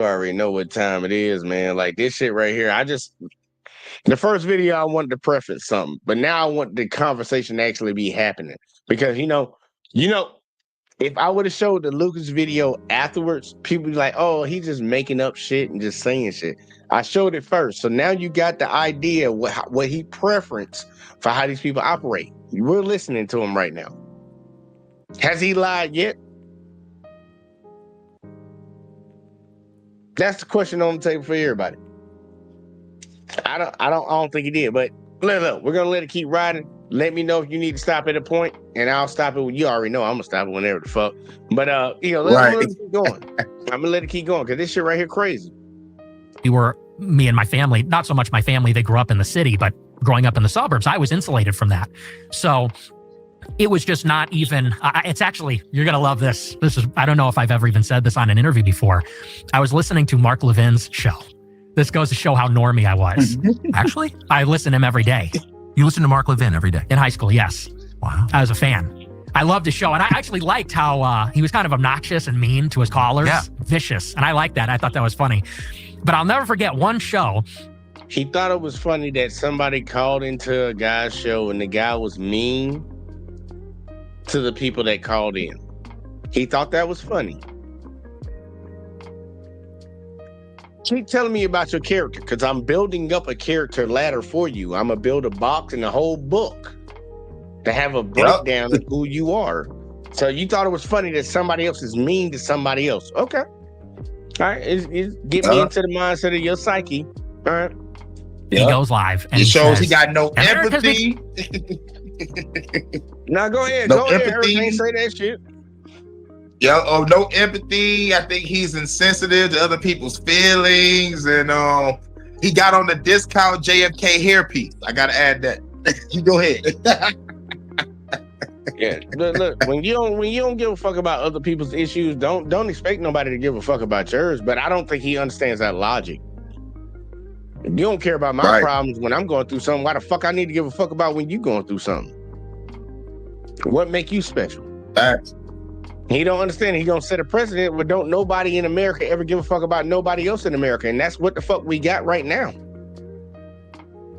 You already know what time it is, man. Like this shit right here. The first video I wanted to preface something, but now I want the conversation to actually be happening because if I would have showed the Lucas video afterwards, people be like, "Oh, he's just making up shit and just saying shit." I showed it first, so now you got the idea what he preference for how these people operate. We're listening to him right now. Has he lied yet? That's the question on the table for everybody. I don't think he did, but look, we're gonna let it keep riding. Let me know if you need to stop at a point, and I'll stop it when you already know I'm gonna stop it whenever the fuck. But let it keep going. I'm gonna let it keep going because this shit right here crazy. Me and my family, not so much my family, they grew up in the city, but growing up in the suburbs, I was insulated from that. So it was just not even, it's actually, you're going to love this. I don't know if I've ever even said this on an interview before. I was listening to Mark Levin's show. This goes to show how normie I was. Actually, I listen to him every day. You listen to Mark Levin every day? In high school, yes. Wow. I was a fan. I loved his show. And I actually liked how he was kind of obnoxious and mean to his callers. Yeah. Vicious. And I liked that. I thought that was funny. But I'll never forget one show. He thought it was funny that somebody called into a guy's show and the guy was mean to the people that called in. He thought that was funny. Keep telling me about your character because I'm building up a character ladder for you. I'm going to build a box and a whole book to have a breakdown of who you are. So you thought it was funny that somebody else is mean to somebody else. Okay. All right. Get me into the mindset of your psyche. All right. He goes live. And it shows he got no empathy. Now go ahead. Go ahead. Everything say that shit. Yeah, no empathy. I think he's insensitive to other people's feelings. And he got on the discount JFK hairpiece. I got to add that. You go ahead. Yeah, look. When you don't give a fuck about other people's issues, don't expect nobody to give a fuck about yours. But I don't think he understands that logic. If you don't care about my problems when I'm going through something, why the fuck I need to give a fuck about when you going through something? What make you special? Facts. He don't understand. He gonna set a precedent where don't nobody in America ever give a fuck about nobody else in America, and that's what the fuck we got right now.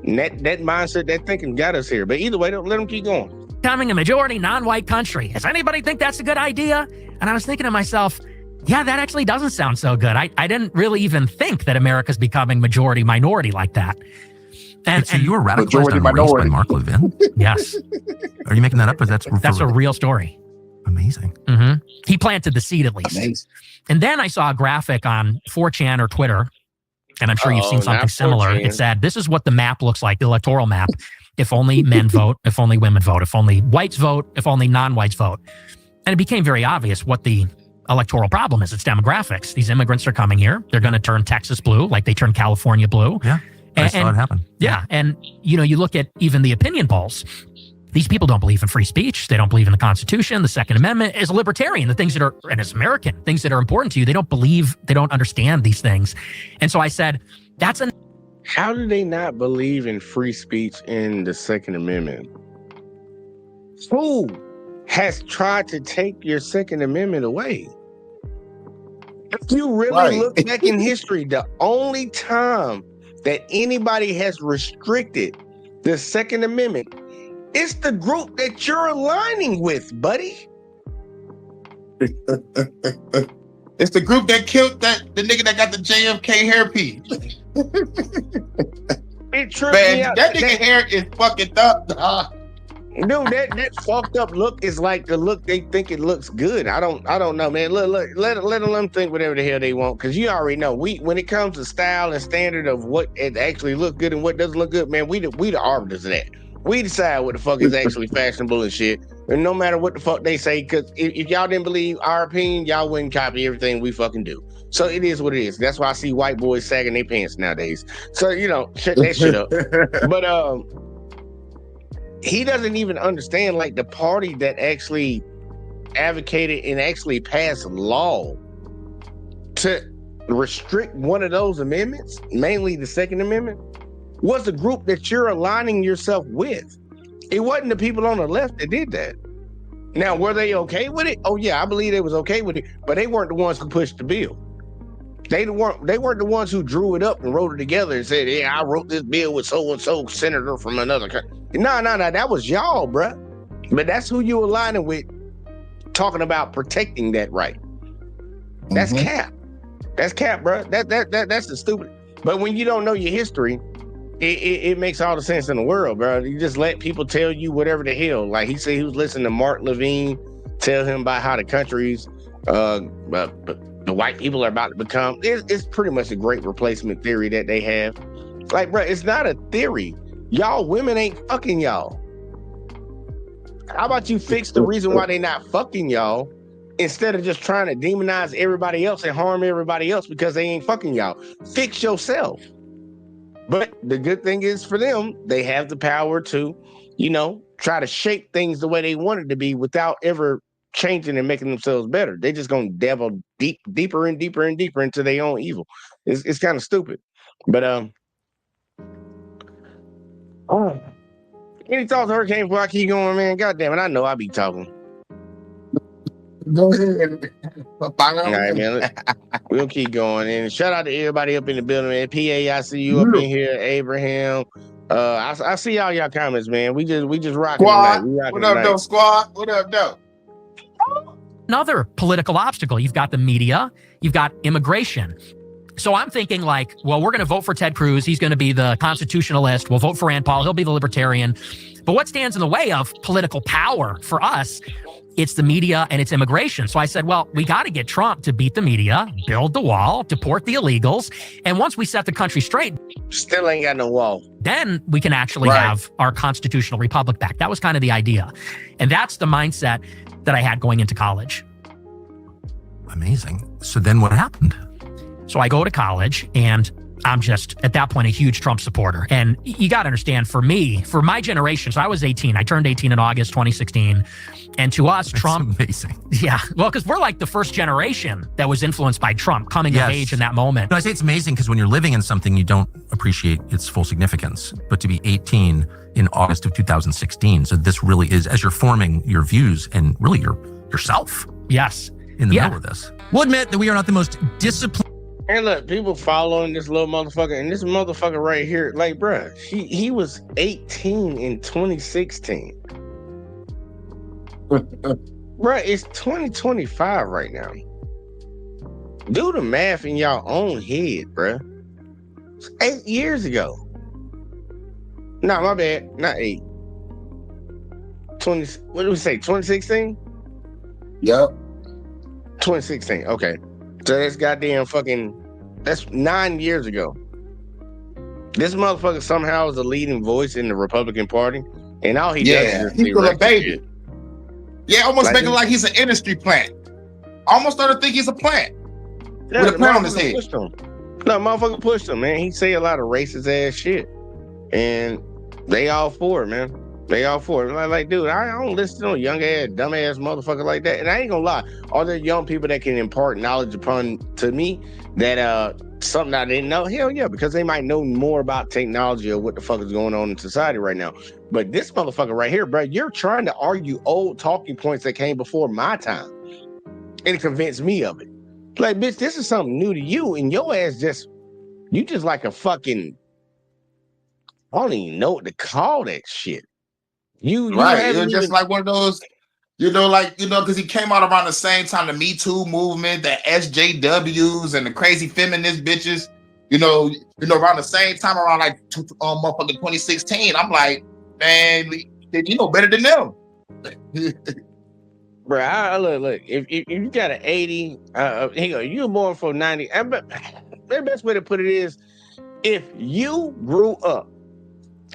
And that mindset, that thinking got us here. But either way, don't let him keep going. Becoming a majority non-white country. Does anybody think that's a good idea? And I was thinking to myself, yeah, that actually doesn't sound so good. I didn't really even think that America's becoming majority minority like that. And so you were radicalized on race by Mark Levin? Yes. Are you making that up, or that's a real story? Amazing. Mm-hmm. He planted the seed at least. Amazing. And then I saw a graphic on 4chan or Twitter, and I'm sure you've seen something similar. 4chan. It said, this is what the map looks like, the electoral map. If only men vote, if only women vote, if only whites vote, if only non-whites vote. And it became very obvious what the electoral problem is. It's demographics. These immigrants are coming here. They're going to turn Texas blue like they turned California blue. Yeah, I saw it happen. Yeah, and you look at even the opinion polls. These people don't believe in free speech. They don't believe in the Constitution, the Second Amendment. As a libertarian, the things that are, and as American, things that are important to you, they don't understand these things. And so I said, how do they not believe in free speech in the Second Amendment? Who has tried to take your Second Amendment away? If you really look back in history, the only time that anybody has restricted the Second Amendment, it's the group that you're aligning with, buddy. It's the group that killed the nigga that got the JFK hairpiece. It tripped me out. That nigga hair is fucking up. Dude, that fucked up look is like the look they think it looks good. I don't know, man. Look, let them think whatever the hell they want, because you already know when it comes to style and standard of what it actually looks good and what doesn't look good, man, we the arbiters of that. We decide what the fuck is actually fashionable and shit. And no matter what the fuck they say, because if y'all didn't believe our opinion, y'all wouldn't copy everything we fucking do. So it is what it is. That's why I see white boys sagging their pants nowadays. So, shut that shit up. But he doesn't even understand, like, the party that actually advocated and actually passed law to restrict one of those amendments, mainly the Second Amendment, was the group that you're aligning yourself with. It wasn't the people on the left that did that. Now, were they okay with it? Oh, yeah, I believe they was okay with it, but they weren't the ones who pushed the bill. They weren't the ones who drew it up and wrote it together and said, yeah, I wrote this bill with so-and-so senator from another country. No, that was y'all, bruh. But that's who you aligning with, talking about protecting that right. That's cap. That's cap, bruh. That's the stupid. But when you don't know your history, it makes all the sense in the world, bro. You just let people tell you whatever the hell. Like he said he was listening to Mark Levine tell him about how the country's the white people are about to become. It's pretty much a great replacement theory that they have. Like, bro, it's not a theory. Y'all women ain't fucking y'all. How about you fix the reason why they not fucking y'all instead of just trying to demonize everybody else and harm everybody else because they ain't fucking y'all? Fix yourself. But the good thing is for them, they have the power to, try to shape things the way they want it to be without ever changing and making themselves better. They just gonna delve deeper and deeper and deeper into their own evil. It's kind of stupid. But any thoughts on hurricane before I keep going, man? God damn it, I know I be talking. Go ahead. All right, man. We'll keep going. And shout out to everybody up in the building, man. PA, I see you up in here. Abraham. I see all y'all comments, man. We just rocking squad. Tonight. We rocking what up, tonight. though, squad? What up, though? Another political obstacle. You've got the media, you've got immigration. So I'm thinking like, well, we're going to vote for Ted Cruz. He's going to be the constitutionalist. We'll vote for Rand Paul. He'll be the libertarian. But what stands in the way of political power for us? It's the media and it's immigration. So I said, well, we got to get Trump to beat the media, build the wall, deport the illegals. And once we set the country straight, still ain't got no wall. Then we can actually have our constitutional republic back. That was kind of the idea. And that's the mindset that I had going into college. Amazing. So then what happened? So I go to college and I'm just, at that point, a huge Trump supporter. And you got to understand, for me, for my generation, so I was 18. I turned 18 in August 2016. And to us, That's Trump... amazing. Yeah. Well, because we're like the first generation that was influenced by Trump coming of age in that moment. No, I say it's amazing because when you're living in something, you don't appreciate its full significance. But to be 18 in August of 2016, so this really is, as you're forming your views and really yourself. Yes. In the middle of this. We'll admit that we are not the most disciplined. And look, people following this little motherfucker, and this motherfucker right here, like, bruh, he was 18 in 2016. Bruh, it's 2025 right now. Do the math in y'all own head, bruh. It's 8 years ago. No, my bad, not 8. 20, what did we say, 2016? Yep. 2016, okay. So that's goddamn that's 9 years ago. This motherfucker somehow is the leading voice in the Republican Party, and all he does is he's still a baby. Yeah, almost making like he's an industry plant. Almost started to think he's a plant. Yeah, with a plant on his head. No, motherfucker pushed him, man. He say a lot of racist ass shit, and they all for it, man. They all for it. Like, dude, I don't listen to no young ass, dumb ass motherfucker like that. And I ain't gonna lie, all the young people that can impart knowledge to me that something I didn't know, hell yeah, because they might know more about technology or what the fuck is going on in society right now. But this motherfucker right here, bro, you're trying to argue old talking points that came before my time and convince me of it. Like, bitch, this is something new to you, and your ass you just like a fucking, I don't even know what to call that shit. You right, you're just like one of those, because he came out around the same time the Me Too movement, the SJWs and the crazy feminist bitches, around the same time, around like motherfucking 2016. I'm like, man, you know better than them. Bro, look, if you got an 80, you were born for 90. The best way to put it is, if you grew up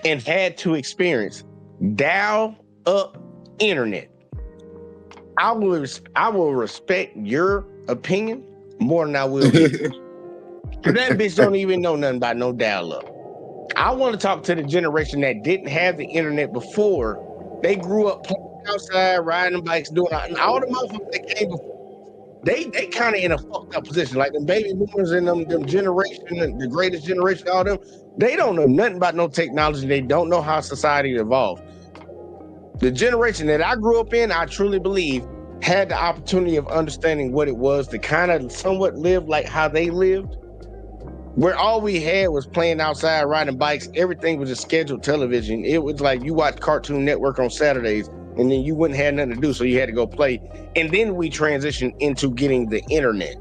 and had to experience dial-up internet, I will respect your opinion more than I will his. That bitch don't even know nothing about no dial-up. I want to talk to the generation that didn't have the internet before. They grew up playing outside, riding bikes, doing all the motherfuckers that came before. They kind of in a fucked up position. Like the baby boomers and them generation, the greatest generation, all them, they don't know nothing about no technology. They don't know how society evolved. The generation that I grew up in, I truly believe had the opportunity of understanding what it was to kind of somewhat live like how they lived, where all we had was playing outside, riding bikes. Everything was just scheduled television. It was like you watch Cartoon Network on Saturdays, and then you wouldn't have nothing to do, so you had to go play. And then we transitioned into getting the internet,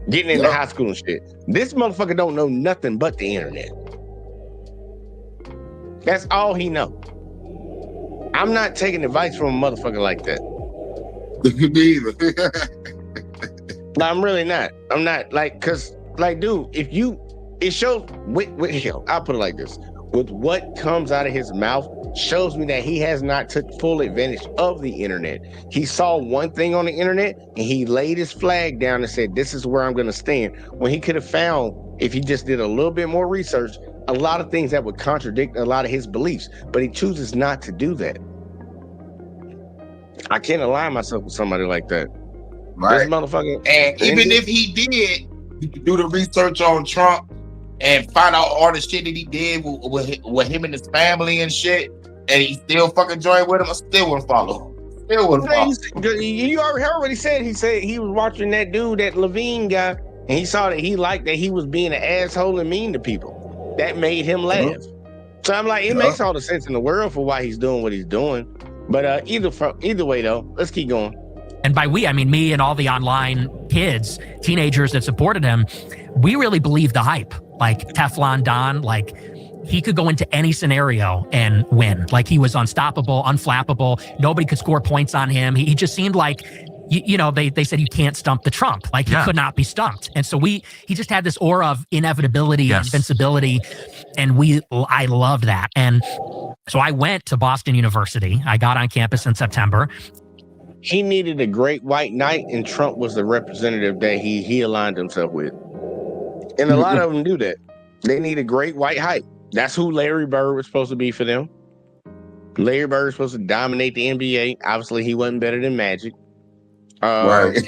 getting into high school and shit. This motherfucker don't know nothing but the internet. That's all he know. I'm not taking advice from a motherfucker like that. Me either. No, I'm really not. I'm not, like, cause like, dude, it shows I'll put it like this. With what comes out of his mouth shows me that he has not took full advantage of the internet. He saw one thing on the internet and he laid his flag down and said, this is where I'm going to stand. When he could have found, if he just did a little bit more research, a lot of things that would contradict a lot of his beliefs, but he chooses not to do that. I can't align myself with somebody like that. Right. This motherfucker. And even if he did, you could do the research on Trump and find out all the shit that he did with him and his family and shit, and he still fucking joined with him, I still wouldn't follow. Still wouldn't follow. You already heard what he said. He said he was watching that dude, that Levine guy, and he saw that he liked that he was being an asshole and mean to people. That made him laugh. So I'm like, it makes all the sense in the world for why he's doing what he's doing. But either way, though, let's keep going. And by we, I mean me and all the online kids, teenagers that supported him. We really believed the hype. Like Teflon Don, like he could go into any scenario and win. Like he was unstoppable, unflappable. Nobody could score points on him. He just seemed like, you know, they said you can't stump the Trump. Like he could not be stumped. And so he just had this aura of inevitability, invincibility. And I loved that. And so I went to Boston University. I got on campus in September. He needed a great white knight, and Trump was the representative that he aligned himself with. And a lot of them do that. They need a great white height. That's who Larry Bird was supposed to be for them. Larry Bird was supposed to dominate the NBA. Obviously, he wasn't better than Magic. Right.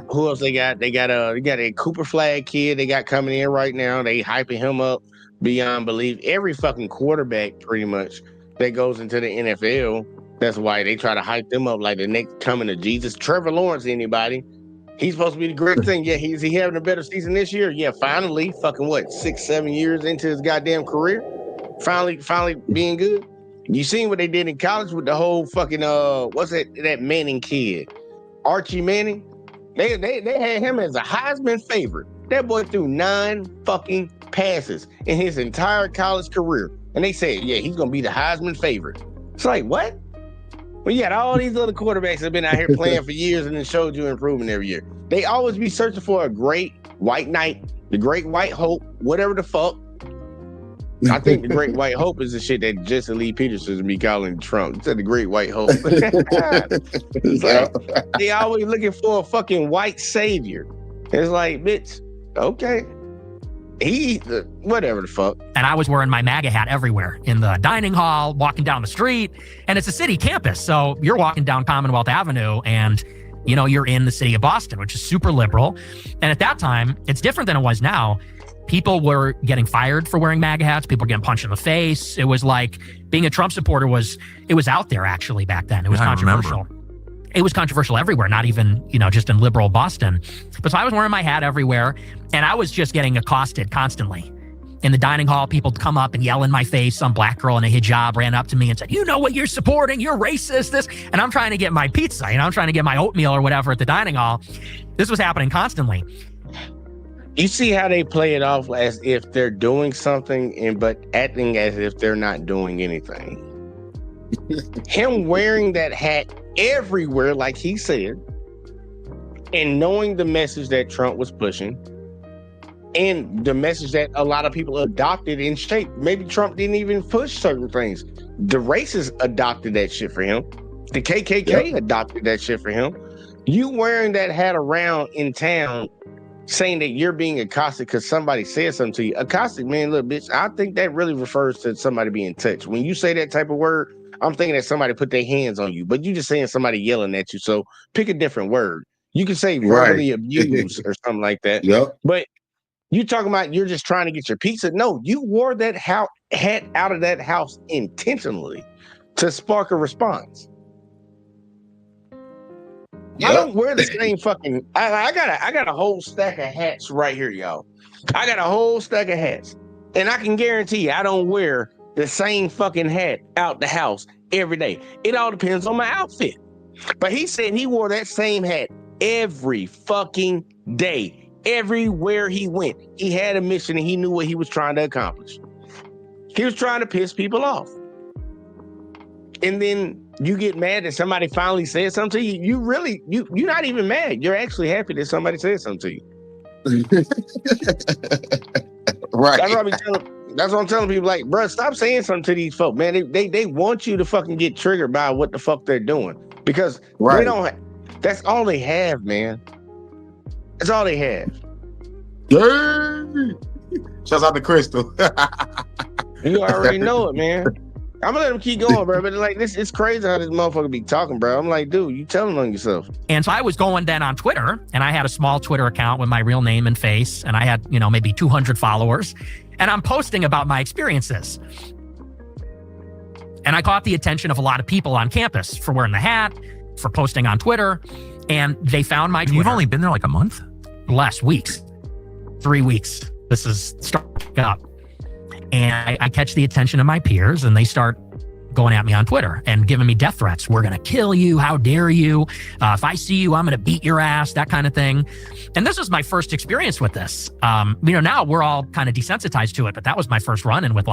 Who else they got? They got a Cooper Flag kid they got coming in right now. They hyping him up beyond belief. Every fucking quarterback, pretty much, that goes into the NFL, that's why they try to hype them up like the next coming of Jesus. Trevor Lawrence, anybody? He's supposed to be the great thing. Yeah, is he having a better season this year? Yeah, finally, fucking 6-7 years into his goddamn career, finally being good. You seen what they did in college with the whole fucking what's that Manning kid, Archie Manning? They had him as a Heisman favorite. That boy threw 9 fucking passes in his entire college career, and they said, yeah, he's gonna be the Heisman favorite. It's like, what? Well, you had all these other quarterbacks that have been out here playing for years and then showed you improvement every year. They always be searching for a great white knight, the great white hope, whatever the fuck. I think the great white hope is the shit that Jesse Lee Peterson be calling Trump. He said the great white hope. It's like, they always looking for a fucking white savior. It's like, bitch, okay. Whatever the fuck. And I was wearing my MAGA hat everywhere, in the dining hall, walking down the street, and it's a city campus. So you're walking down Commonwealth Avenue and, you know, you're in the city of Boston, which is super liberal. And at that time, it's different than it was now. People were getting fired for wearing MAGA hats. People were getting punched in the face. It was like being a Trump supporter was out there actually back then. It was controversial. It was controversial everywhere, not even, you know, just in liberal Boston. But so I was wearing my hat everywhere, and I was just getting accosted constantly. In the dining hall, people would come up and yell in my face. Some black girl in a hijab ran up to me and said, you know what you're supporting? You're racist, this. And I'm trying to get my pizza, you know, I'm trying to get my oatmeal or whatever at the dining hall. This was happening constantly. You see how they play it off as if they're doing something, but acting as if they're not doing anything. Him wearing that hat everywhere, like he said, and knowing the message that Trump was pushing, and the message that a lot of people adopted and shaped. Maybe Trump didn't even push certain things. The racists adopted that shit for him. The KKK adopted that shit for him. You wearing that hat around in town, saying that you're being accosted because somebody said something to you. Accosted, man, look, bitch, I think that really refers to somebody being touched. When you say that type of word, I'm thinking that somebody put their hands on you, but you just saying somebody yelling at you. So pick a different word. You can say verbally abused or something like that. But you talking about you're just trying to get your pizza. No, you wore that hat out of that house intentionally to spark a response. I don't wear the same fucking. I got a whole stack of hats right here, y'all. I got a whole stack of hats, and I can guarantee you, I don't wear the same fucking hat out the house every day. It all depends on my outfit. But he said he wore that same hat every fucking day, everywhere he went. He had a mission, and he knew what he was trying to accomplish. He was trying to piss people off. And then you get mad that somebody finally said something to you. You're not even mad. You're actually happy that somebody said something to you. Right. That's what I'm telling people. Like, bro, stop saying something to these folk, man. They want you to fucking get triggered by what the fuck they're doing, because they don't. That's all they have, man. That's all they have. Yay! Shouts out to Crystal. You already know it, man. I'm gonna let him keep going, bro. But like this, it's crazy how this motherfucker be talking, bro. I'm like, dude, you telling on yourself. And so I was going then on Twitter, and I had a small Twitter account with my real name and face, and I had, maybe 200 followers, and I'm posting about my experiences. And I caught the attention of a lot of people on campus for wearing the hat, for posting on Twitter, and they found my Twitter. You've only been there like a month? Last weeks, 3 weeks. This is starting up. And I catch the attention of my peers, and they start going at me on Twitter and giving me death threats. We're going to kill you. How dare you? If I see you, I'm going to beat your ass, that kind of thing. And this was my first experience with this. Now we're all kind of desensitized to it, but that was my first run-in with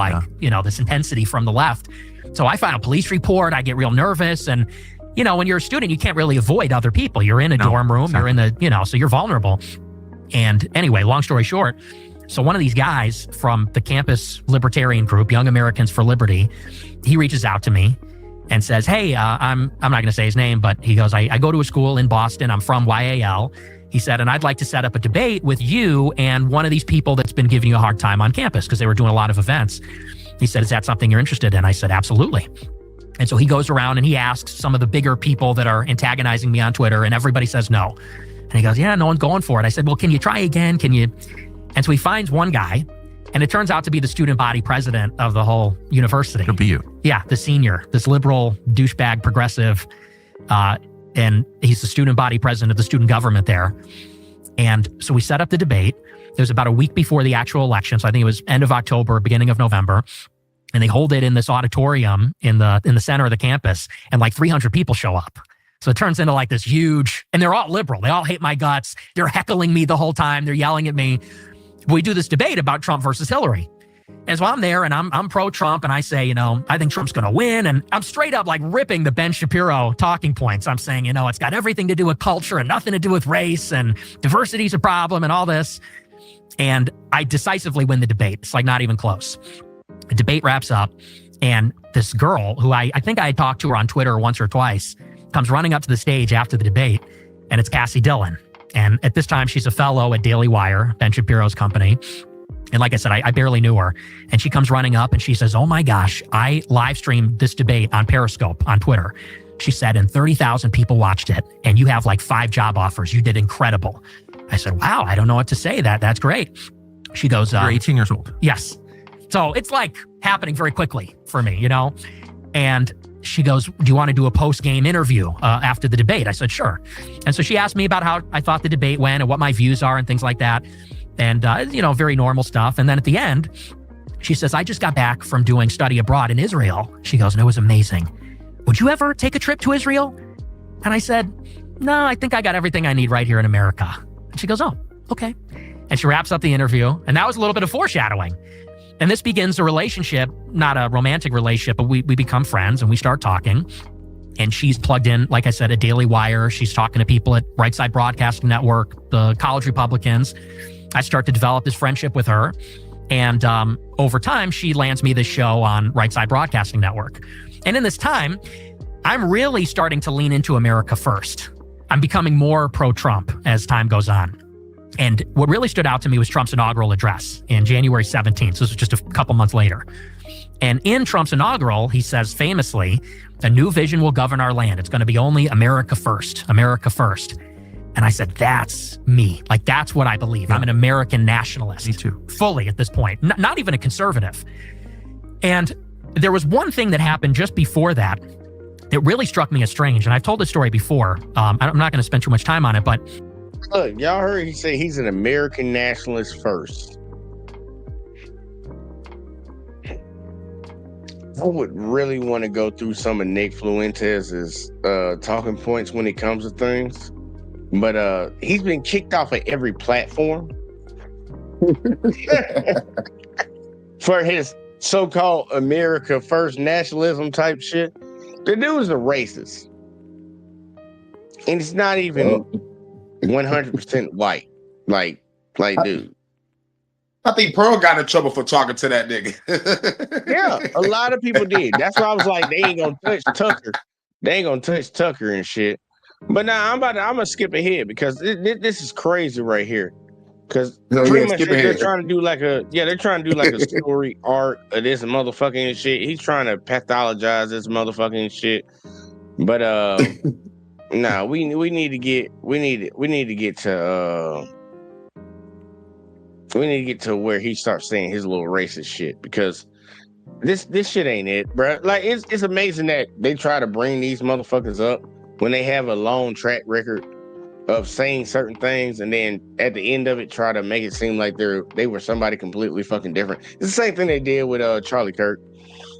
this intensity from the left. So I file a police report. I get real nervous. And, when you're a student, you can't really avoid other people. You're in a dorm room. Exactly. You're in so you're vulnerable. And anyway, long story short, so one of these guys from the campus libertarian group, Young Americans for Liberty, he reaches out to me and says, hey, I'm not going to say his name, but he goes, I go to a school in Boston. I'm from YAL. He said, and I'd like to set up a debate with you and one of these people that's been giving you a hard time on campus because they were doing a lot of events. He said, is that something you're interested in? I said, absolutely. And so he goes around and he asks some of the bigger people that are antagonizing me on Twitter, and everybody says no. And he goes, yeah, no one's going for it. I said, well, can you try again? And so he finds one guy, and it turns out to be the student body president of the whole university. It'll be you. Yeah, the senior, this liberal douchebag progressive. And he's the student body president of the student government there. And so we set up the debate. It was about a week before the actual election. So I think it was end of October, beginning of November. And they hold it in this auditorium in the center of the campus, and like 300 people show up. So it turns into like this huge, and they're all liberal. They all hate my guts. They're heckling me the whole time. They're yelling at me. We do this debate about Trump versus Hillary. And so I'm there, and I'm pro-Trump, and I say, I think Trump's going to win. And I'm straight up like ripping the Ben Shapiro talking points. I'm saying, it's got everything to do with culture and nothing to do with race, and diversity's a problem and all this. And I decisively win the debate. It's like not even close. The debate wraps up, and this girl who I think I had talked to her on Twitter once or twice comes running up to the stage after the debate, and it's Cassie Dillon. And at this time, she's a fellow at Daily Wire, Ben Shapiro's company. And like I said, I barely knew her. And she comes running up and she says, oh my gosh, I live streamed this debate on Periscope on Twitter. She said, and 30,000 people watched it, and you have like 5 job offers. You did incredible. I said, wow, I don't know what to say. That's great. She goes, you're 18 years old. Yes. So it's like happening very quickly for me, And she goes, do you want to do a post-game interview after the debate? I said, sure. And so she asked me about how I thought the debate went and what my views are and things like that. And, very normal stuff. And then at the end, she says, I just got back from doing study abroad in Israel. She goes, and it was amazing. Would you ever take a trip to Israel? And I said, no, I think I got everything I need right here in America. And she goes, oh, okay. And she wraps up the interview. And that was a little bit of foreshadowing. And this begins a relationship, not a romantic relationship, but we become friends and we start talking. And she's plugged in, like I said, at Daily Wire. She's talking to people at Right Side Broadcasting Network, the college Republicans. I start to develop this friendship with her. And over time, she lands me this show on Right Side Broadcasting Network. And in this time, I'm really starting to lean into America first. I'm becoming more pro-Trump as time goes on. And what really stood out to me was Trump's inaugural address in January 17th. So this was just a couple months later. And in Trump's inaugural, he says famously, a new vision will govern our land. It's going to be only America first, America first. And I said, that's me. Like, that's what I believe. Yeah. I'm an American nationalist. Me too. Fully at this point, not even a conservative. And there was one thing that happened just before that it really struck me as strange. And I've told this story before. I'm not going to spend too much time on it, but look, y'all heard he say he's an American nationalist first. I would really want to go through some of Nick Fluentez's talking points when it comes to things, but he's been kicked off of every platform for his so-called America First nationalism type shit. The dude's a racist, and it's not even 100% white. Like, dude. I think Pearl got in trouble for talking to that nigga. Yeah, a lot of people did. That's why I was like, they ain't gonna touch Tucker. They ain't gonna touch Tucker and shit. But now I'm gonna skip ahead because this is crazy right here. Because pretty much they're trying to do like a story arc of this motherfucking shit. He's trying to pathologize this motherfucking shit. But no, we need to get to where he starts saying his little racist shit, because this shit ain't it, bro. Like it's amazing that they try to bring these motherfuckers up when they have a long track record of saying certain things, and then at the end of it try to make it seem like they were somebody completely fucking different. It's the same thing they did with Charlie Kirk.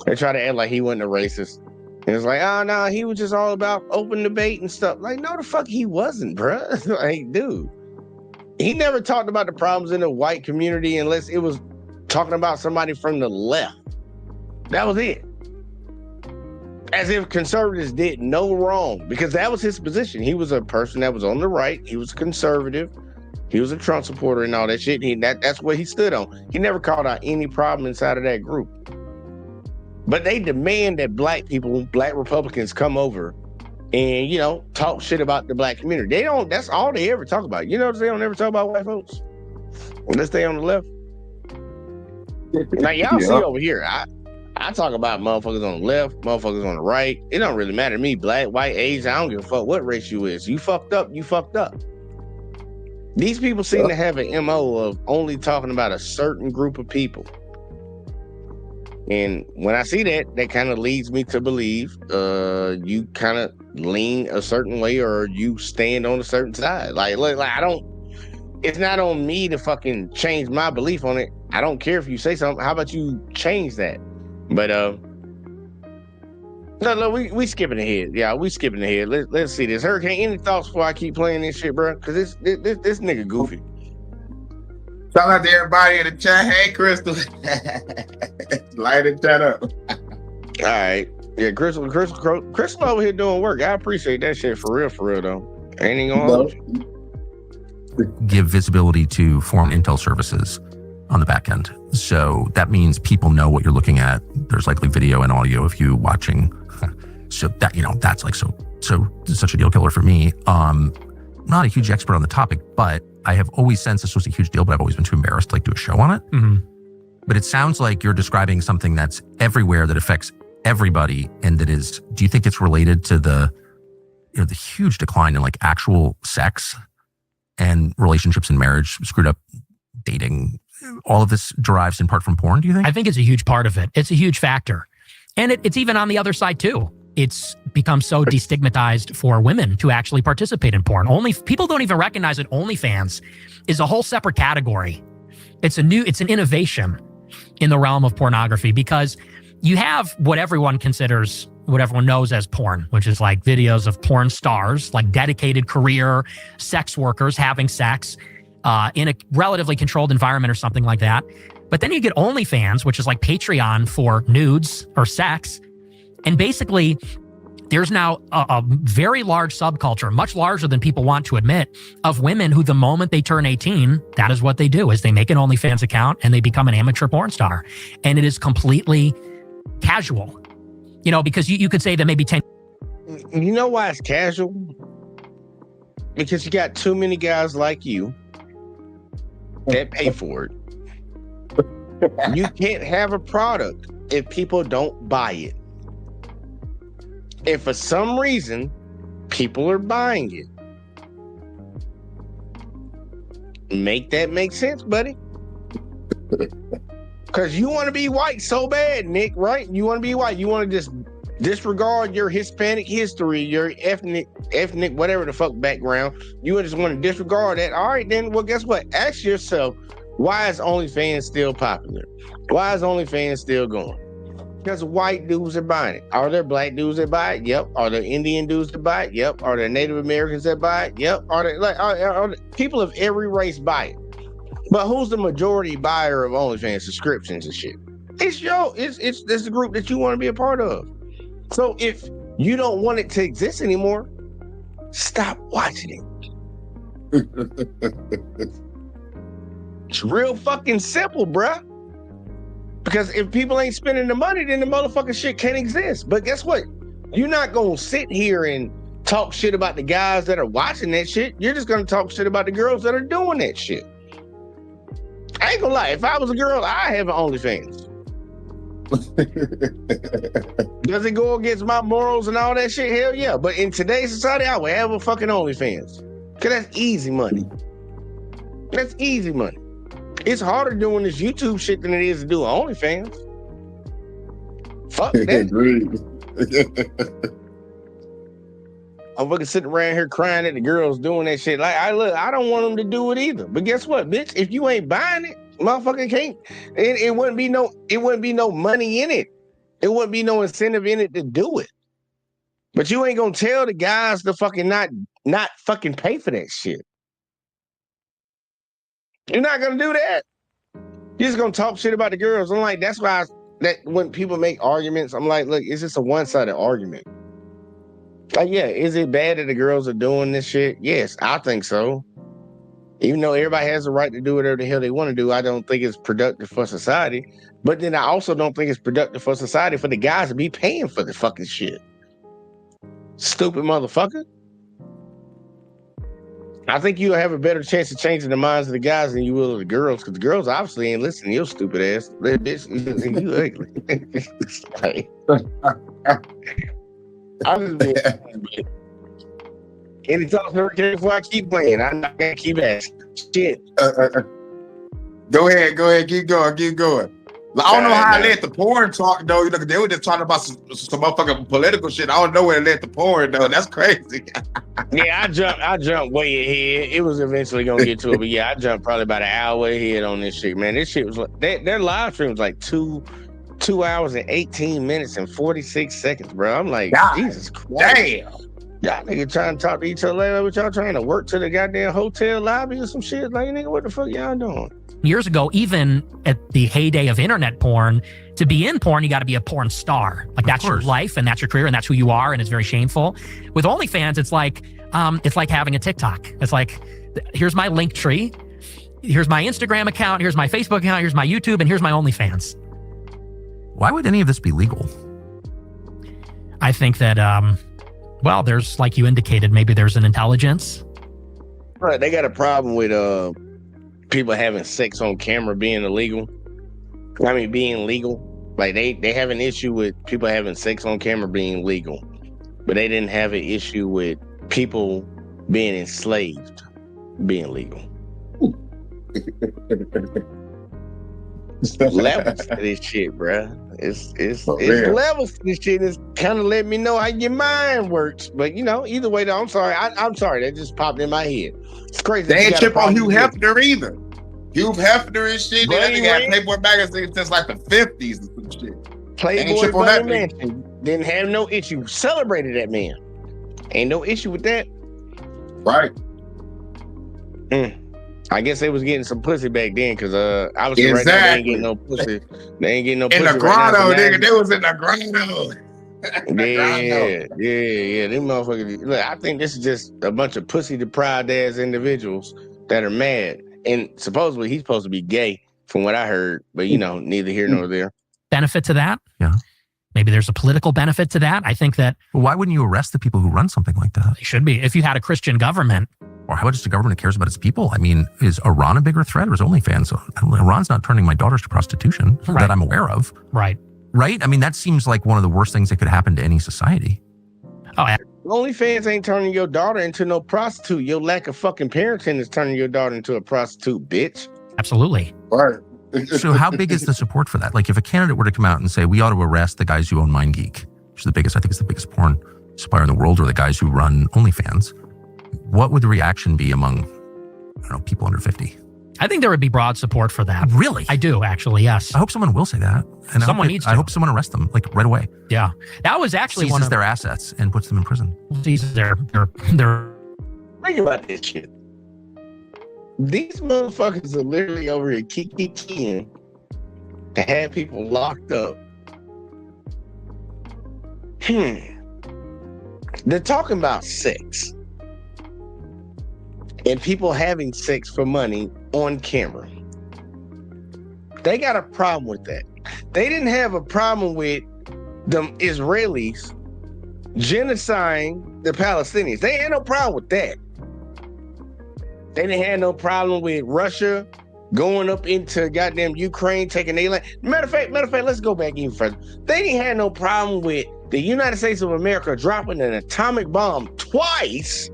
They try to act like he wasn't a racist. And it's like, oh no, he was just all about open debate and stuff. Like, no, the fuck he wasn't, bro. Like, dude. He never talked about the problems in the white community unless it was talking about somebody from the left. That was it. As if conservatives did no wrong, because that was his position. He was a person that was on the right. He was conservative. He was a Trump supporter and all that shit. That's what he stood on. He never called out any problem inside of that group. But they demand that black Republicans come over and, you know, talk shit about the black community. That's all they ever talk about. You know, they don't ever talk about white folks unless they on the left. Like, y'all see over here, I talk about motherfuckers on the left, motherfuckers on the right. It don't really matter to me, black, white, Asian. I don't give a fuck what race you is. You fucked up, you fucked up. These people seem to have an MO of only talking about a certain group of people. And when I see that, that kind of leads me to believe you kind of lean a certain way or you stand on a certain side. Like I don't, it's not on me to fucking change my belief on it. I don't care if you say something. How about you change that? But no, we skipping ahead. Yeah, we skipping ahead. Let's see this. Hurricane, any thoughts before I keep playing this shit, bro? Because this nigga goofy. Shout out to everybody in the chat. Hey, Crystal. Light it that up. All right. Yeah, Crystal over here doing work. I appreciate that shit for real though. Ain't even gonna hold you. Give visibility to foreign intel services on the back end. So that means people know what you're looking at. There's likely video and audio of you watching. So that, you know, that's like so such a deal killer for me. Not a huge expert on the topic, but I have always sensed this was a huge deal, but I've always been too embarrassed to like do a show on it. Mm-hmm. But it sounds like you're describing something that's everywhere, that affects everybody, and that is, do you think it's related to the huge decline in like actual sex and relationships and marriage, screwed up dating? All of this derives in part from porn, do you think? I think it's a huge part of it. It's a huge factor. And it's even on the other side too. It's become so destigmatized for women to actually participate in porn. People don't even recognize that OnlyFans is a whole separate category. It's an innovation in the realm of pornography, because you have what everyone knows as porn, which is like videos of porn stars, like dedicated career sex workers having sex in a relatively controlled environment or something like that. But then you get OnlyFans, which is like Patreon for nudes or sex. And basically, there's now a very large subculture, much larger than people want to admit, of women who the moment they turn 18, that is what they do, is they make an OnlyFans account and they become an amateur porn star. And it is completely casual, you know, because you could say that maybe 10. You know why it's casual? Because you got too many guys like you that pay for it. You can't have a product if people don't buy it. And for some reason, people are buying it. Make that make sense, buddy? Because you want to be white so bad, Nick, right? You want to be white. You want to just disregard your Hispanic history, your ethnic, whatever the fuck background. You just want to disregard that. All right, then. Well, guess what? Ask yourself, why is OnlyFans still popular? Why is OnlyFans still going? Because white dudes are buying it. Are there black dudes that buy it? Yep. Are there Indian dudes that buy it? Yep. Are there Native Americans that buy it? Yep. Are there are people of every race buy it? But who's the majority buyer of OnlyFans subscriptions and shit? It's the group that you want to be a part of. So if you don't want it to exist anymore, stop watching it. It's real fucking simple, bruh. Because if people ain't spending the money, then the motherfucking shit can't exist. But guess what? You're not gonna sit here and talk shit about the guys that are watching that shit. You're just gonna talk shit about the girls that are doing that shit. I ain't gonna lie. If I was a girl, I have an OnlyFans. Does it go against my morals and all that shit? Hell yeah. But in today's society, I would have a fucking OnlyFans. Because that's easy money. That's easy money. It's harder doing this YouTube shit than it is to do OnlyFans. Fuck that. I'm fucking sitting around here crying at the girls doing that shit. Like, I don't want them to do it either. But guess what, bitch? If you ain't buying it, motherfucker can't. It wouldn't be no money in it. It wouldn't be no incentive in it to do it. But you ain't gonna tell the guys to fucking not fucking pay for that shit. You're not gonna do that. You're just gonna talk shit about the girls. I'm like, that's why that when people make arguments, I'm like, look, it's just a one-sided argument. Like, yeah, is it bad that the girls are doing this shit? Yes, I think so. Even though everybody has the right to do whatever the hell they want to do, I don't think it's productive for society. But then I also don't think it's productive for society for the guys to be paying for the fucking shit. Stupid motherfucker. I think you'll have a better chance of changing the minds of the guys than you will of the girls, because the girls obviously ain't listening to your stupid ass. Bitch, you ugly. I'm just any talk hurricane before I keep playing. I'm not gonna keep asking. Shit. Go ahead, keep going. I don't know how I let the porn talk though. You know, they were just talking about some motherfucking political shit. I don't know where it led to porn though. That's crazy. Yeah, I jumped way ahead. It was eventually gonna get to it, but yeah, I jumped probably about an hour ahead on this shit, man. This shit was like their live stream was like 2 hours and 18 minutes and 46 seconds, bro. I'm like, God, Jesus Christ. Damn. Y'all nigga trying to talk to each other later, but y'all trying to work to the goddamn hotel lobby or some shit. Like, nigga, what the fuck y'all doing? Years ago, even at the heyday of internet porn, to be in porn, you got to be a porn star. Like, that's your life and that's your career and that's who you are, and it's very shameful. With OnlyFans, it's like having a TikTok. It's like, here's my link tree, here's my Instagram account, here's my Facebook account, here's my YouTube, and here's my OnlyFans. Why would any of this be legal? I think that, well, there's, like you indicated, maybe there's an intelligence. Right, they got a problem with people having sex on camera being illegal. I mean, being legal. Like, they have an issue with people having sex on camera being legal, but they didn't have an issue with people being enslaved being legal. Levels to this shit, bruh. It's levels to this shit. It's kind of let me know how your mind works. But, you know, either way, though, I'm sorry. I'm sorry. That just popped in my head. It's crazy. They ain't trip on Hugh Hefner either. Hugh Hefner and shit. They got Playboy magazine since like the 50s and some shit. Playboy Bunny Mansion didn't have no issue. Celebrated that man. Ain't no issue with that. Right. I guess they was getting some pussy back then, because obviously right now they ain't getting no pussy. They ain't getting no pussy. In the grotto, nigga. They was in the grotto. Yeah. Them motherfuckers. Look, I think this is just a bunch of pussy deprived ass individuals that are mad. And supposedly he's supposed to be gay, from what I heard, but you know, neither here nor there. Benefit to that? Yeah. Maybe there's a political benefit to that. I think that. Well, why wouldn't you arrest the people who run something like that? They should be. If you had a Christian government. Or how about just a government that cares about its people? I mean, is Iran a bigger threat, or is OnlyFans? Iran's not turning my daughters to prostitution that I'm aware of. Right. Right? I mean, that seems like one of the worst things that could happen to any society. Oh, yeah. OnlyFans ain't turning your daughter into no prostitute. Your lack of fucking parenting is turning your daughter into a prostitute, bitch. Absolutely. Right. So how big is the support for that? Like, if a candidate were to come out and say, we ought to arrest the guys who own MindGeek, which is the biggest, I think it's the biggest porn supplier in the world, or the guys who run OnlyFans, what would the reaction be among, I don't know, people under 50? I think there would be broad support for that. Really? I do, actually, yes. I hope someone will say that. And Someone needs to. I hope someone arrests them, like right away. Yeah. That was actually Seizes their assets and puts them in prison. seizes their Think about this shit. These motherfuckers are literally over here kicking to have people locked up. They're talking about sex and people having sex for money on camera. They got a problem with that. They didn't have a problem with the Israelis genociding the Palestinians. They had no problem with that. They didn't have no problem with Russia going up into goddamn Ukraine, taking their land. Matter of fact, let's go back even further. They didn't have no problem with the United States of America dropping an atomic bomb twice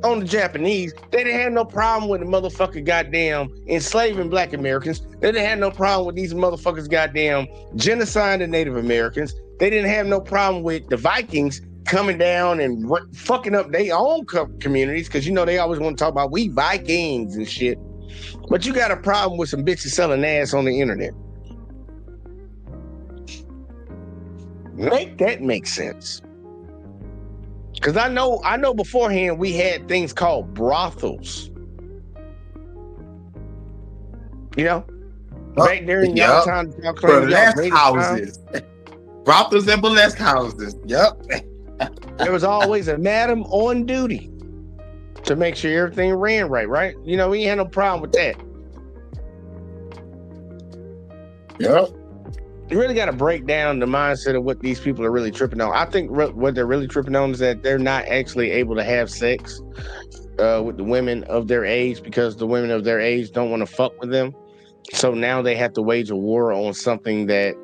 on the Japanese. They didn't have no problem with the motherfucker goddamn enslaving black Americans. They didn't have no problem with these motherfuckers goddamn genociding the Native Americans. They didn't have no problem with the Vikings coming down and fucking up their own communities, because you know they always want to talk about we Vikings and shit. But you got a problem with some bitches selling ass on the internet. Make that make sense. Because I know beforehand we had things called brothels. You know? Back during y'all time, y'all claiming burlesque houses. Brothels and burlesque houses. Yep. There was always a madam on duty to make sure everything ran right? You know, we ain't had no problem with that. Yep. You really got to break down the mindset of what these people are really tripping on. I think what they're really tripping on is that they're not actually able to have sex with the women of their age, because the women of their age don't want to fuck with them. So now they have to wage a war on something that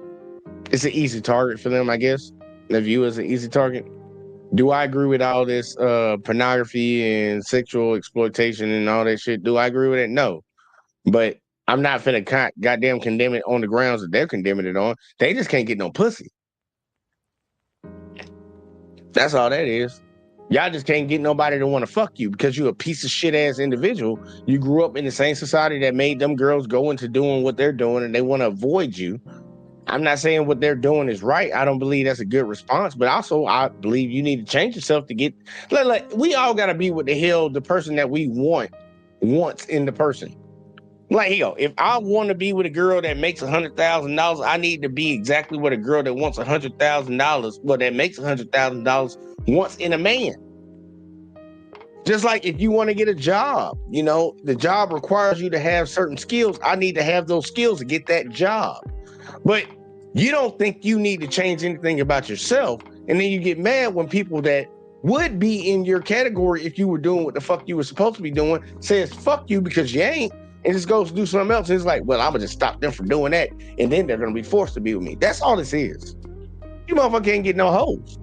is an easy target for them, I guess. They view as an easy target. Do I agree with all this pornography and sexual exploitation and all that shit? Do I agree with it? No. But I'm not finna goddamn condemn it on the grounds that they're condemning it on. They just can't get no pussy. That's all that is. Y'all just can't get nobody to want to fuck you because you're a piece of shit ass individual. You grew up in the same society that made them girls go into doing what they're doing, and they want to avoid you. I'm not saying what they're doing is right. I don't believe that's a good response, but also I believe you need to change yourself to get like we all got to be what the hell the person that we wants in the person. Like, yo, if I want to be with a girl that makes $100,000, I need to be exactly what a girl that wants $100,000, well, that makes $100,000 wants in a man. Just like if you want to get a job, you know, the job requires you to have certain skills. I need to have those skills to get that job. But you don't think you need to change anything about yourself. And then you get mad when people that would be in your category if you were doing what the fuck you were supposed to be doing says fuck you because you ain't, and just goes to do something else. And it's like, well, I'm gonna just stop them from doing that, and then they're gonna be forced to be with me. That's all this is. You motherfucker can't get no hoes.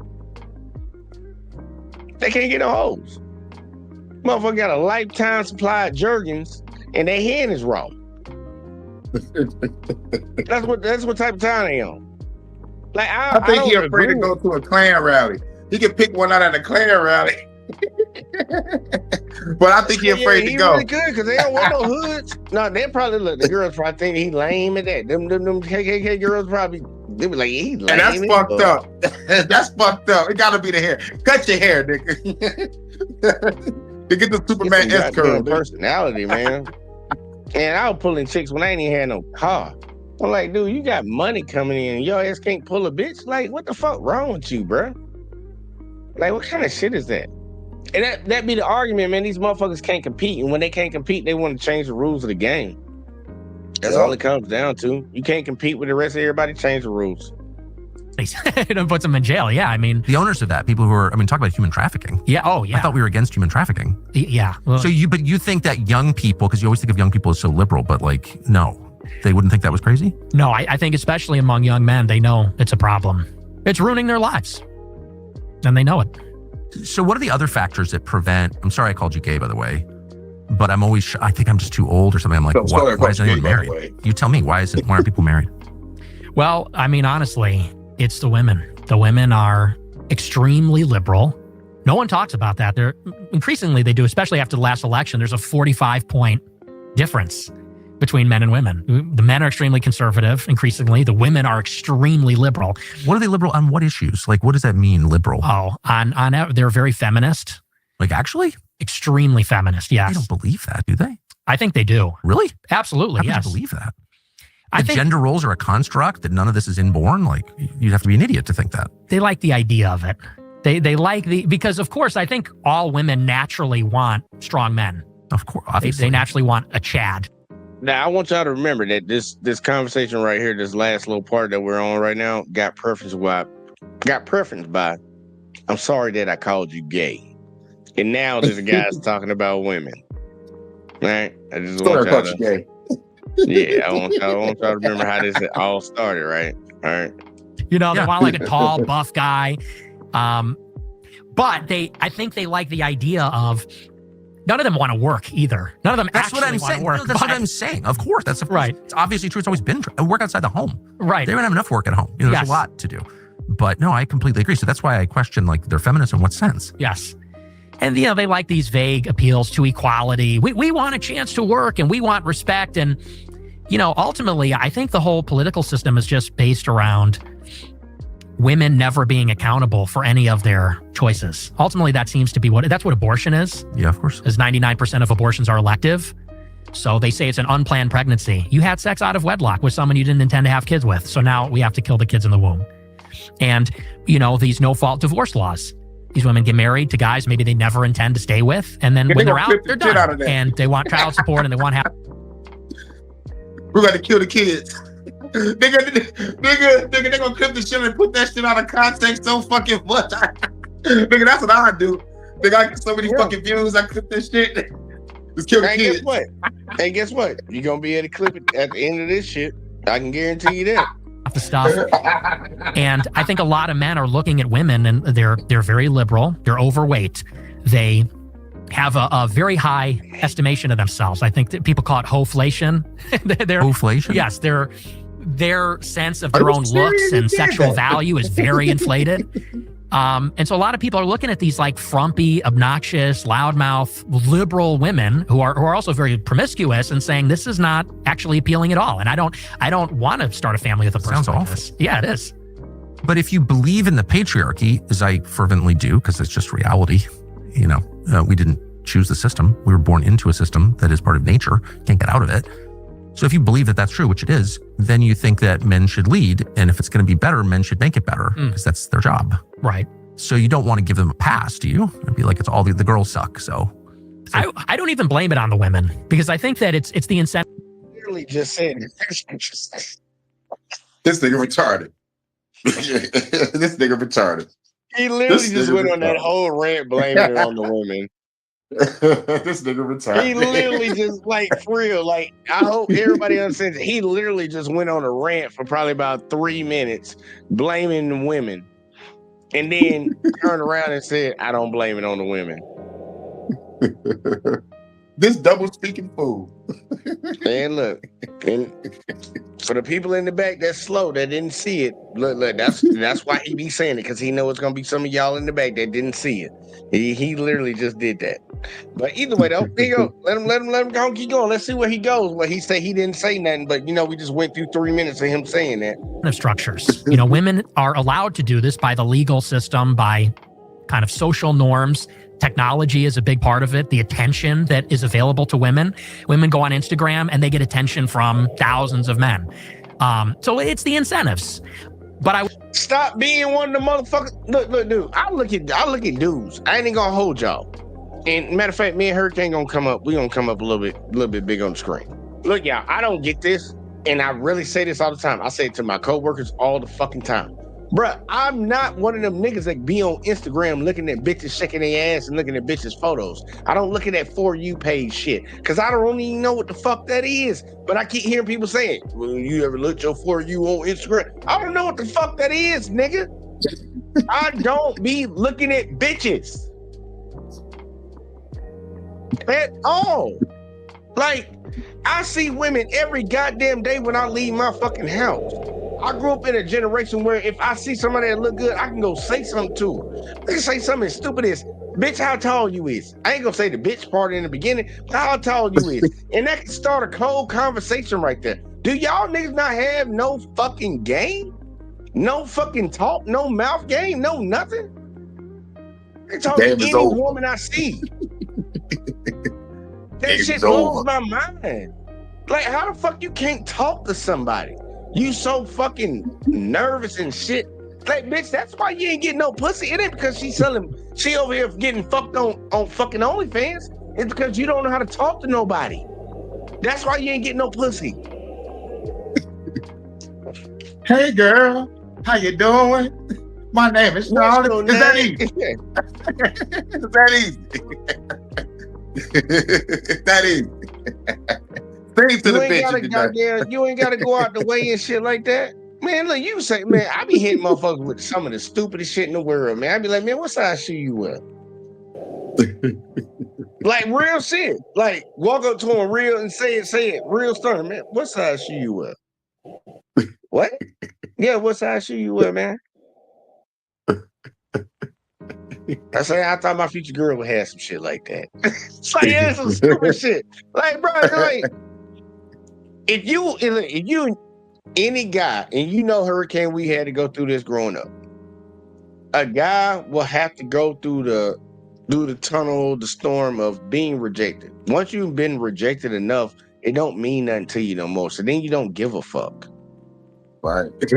They can't get no hoes. Motherfucker got a lifetime supply of Jergens, and their hand is raw. That's what type of time they on. Like I think he's afraid to go to a Klan rally. He can pick one out at a Klan rally. But I think he's afraid to go. Really good because they don't want no hoods. No, they probably look. The girls probably think he lame at that. Them KKK girls probably they be like, he lame. And that's fucked up. That's fucked up. It gotta be the hair. Cut your hair, nigga. To get the Superman S curve. Personality, man. And I was pulling chicks when I ain't even had no car. I'm like, dude, you got money coming in and your ass can't pull a bitch? Like, what the fuck wrong with you, bro? Like, what kind of shit is that? And that be the argument, man. These motherfuckers can't compete. And when they can't compete, they want to change the rules of the game. That's all it comes down to. You can't compete with the rest of everybody, change the rules. It puts them in jail. Yeah, I mean, the owners of that, people who are, I mean, talk about human trafficking. Yeah. Oh, yeah. I thought we were against human trafficking. Yeah. Well, So you think that young people, because you always think of young people as so liberal, but like, no, they wouldn't think that was crazy? No, I think especially among young men, they know it's a problem. It's ruining their lives. And they know it. So what are the other factors that prevent, I'm sorry I called you gay, by the way, but I'm always, I think I'm just too old or something. I'm like, why isn't anyone married? You tell me, why aren't people married? Well, I mean, honestly, it's the women. The women are extremely liberal. No one talks about that. They're increasingly they do, especially after the last election. There's a 45-point difference between men and women. The men are extremely conservative, increasingly. The women are extremely liberal. What are they liberal on? What issues? Like, what does that mean, liberal? Oh, they're very feminist. Like, actually? Extremely feminist, yes. They don't believe that, do they? I think they do. Really? Absolutely, How yes. could you believe that? I think gender roles are a construct, that none of this is inborn? Like, you'd have to be an idiot to think that. They like the idea of it. They like because of course, I think all women naturally want strong men. Of course, obviously. They naturally want a Chad. Now, I want y'all to remember that this conversation right here, this last little part that we're on right now, got preference by, I'm sorry that I called you gay. And now there's a guy's talking about women. Right? I just want y'all to, gay. yeah, I want y'all to remember how this all started, right? All right. You know, they want like a tall, buff guy. But I think they like the idea of none of them want to work either. None of them actually want to work. No, that's what I'm saying. Of course, that's right. It's obviously true. It's always been true. Work outside the home. Right. They don't have enough work at home. You know, there's a lot to do. But no, I completely agree. So that's why I question like their feminism in what sense? Yes. And you know, they like these vague appeals to equality. We want a chance to work and we want respect. And you know, ultimately, I think the whole political system is just based around women never being accountable for any of their choices. Ultimately, that seems to be that's what abortion is. Yeah, of course. As 99% of abortions are elective. So they say it's an unplanned pregnancy. You had sex out of wedlock with someone you didn't intend to have kids with. So now we have to kill the kids in the womb. And, you know, these no-fault divorce laws. These women get married to guys maybe they never intend to stay with. And then when they're out, they're done. And they want child support and they want we got to kill the kids. Nigga, they gonna clip the shit and put that shit out of context so fucking much. Nigga, that's what I do. Nigga, I get so many fucking views, I clip this shit. Just kill the kids. Guess what? You're gonna be able to clip it at the end of this shit. I can guarantee you that. The stuff. And I think a lot of men are looking at women and they're very liberal. They're overweight. They have a very high estimation of themselves. I think that people call it hoflation. Hoflation? Yes, their sense of their own looks and sexual value is very inflated. And so a lot of people are looking at these like frumpy, obnoxious, loudmouth, liberal women who are also very promiscuous and saying this is not actually appealing at all. And I don't want to start a family with a person like this. Yeah, it is. But if you believe in the patriarchy, as I fervently do, because it's just reality, you know, we didn't choose the system. We were born into a system that is part of nature. Can't get out of it. So if you believe that that's true, which it is, then you think that men should lead. And if it's going to be better, men should make it better because that's their job. Right. So you don't want to give them a pass, do you? It'd be like, it's all the girls suck. So I don't even blame it on the women because I think that it's the incentive. Literally just said this nigga retarded. This nigga retarded. He literally just went on that whole rant blaming it on the women. This nigga retarded. He literally just like for real. Like I hope everybody understands. He literally just went on a rant for probably about 3 minutes, blaming the women, and then turned around and said, "I don't blame it on the women." This double speaking fool. And look, and for the people in the back that's slow, that didn't see it. Look, that's why he be saying it, because he knows it's gonna be some of y'all in the back that didn't see it. He literally just did that. But either way, though, here you go. Let him go. Keep going. Let's see where he goes. Well, he said he didn't say nothing, but you know, we just went through 3 minutes of him saying that. Of structures. You know, women are allowed to do this by the legal system, by kind of social norms. Technology is a big part of it. The attention that is available to women. Women go on Instagram and they get attention from thousands of men. So it's the incentives. But I stop being one of the motherfuckers. Look, dude. I look at dudes. I ain't gonna hold y'all. And matter of fact, me and Hurricane gonna come up. We gonna come up a little bit big on the screen. Look, y'all. I don't get this, and I really say this all the time. I say it to my coworkers all the fucking time. Bruh, I'm not one of them niggas that be on Instagram looking at bitches shaking their ass and looking at bitches' photos. I don't look at that For You page shit, because I don't even know what the fuck that is. But I keep hearing people saying, well, you ever looked your For You on Instagram? I don't know what the fuck that is, nigga. I don't be looking at bitches at all. Like, I see women every goddamn day when I leave my fucking house. I grew up in a generation where if I see somebody that look good, I can go say something to them. I can say something as stupid as, bitch, how tall you is? I ain't gonna say the bitch part in the beginning, but how tall you is? And that can start a cold conversation right there. Do y'all niggas not have no fucking game? No fucking talk, no mouth game, no nothing? They talk to any woman I see. That shit blows my mind. Like, how the fuck you can't talk to somebody? You so fucking nervous and shit. Like, bitch, that's why you ain't getting no pussy. It ain't because she over here getting fucked on fucking OnlyFans. It's because you don't know how to talk to nobody. That's why you ain't getting no pussy. Hey girl, how you doing? My name is Charlotte. Is that easy? Is that easy? Is that easy? You ain't gotta go out the way and shit like that. Man, look, you say, man, I be hitting motherfuckers with some of the stupidest shit in the world, man. I be like, man, what size shoe you wear? Like real shit. Like walk up to him real and say it real stern, man. What size shoe you wear? What? Yeah, what size shoe you wear, man? I say, I thought my future girl would have some shit like that. It's like, yeah, some stupid shit. Like, bro, like, if you any guy, and you know, Hurricane, we had to go through this growing up. A guy will have to go through the tunnel, the storm of being rejected. Once you've been rejected enough, it don't mean nothing to you no more. So then you don't give a fuck. Right. We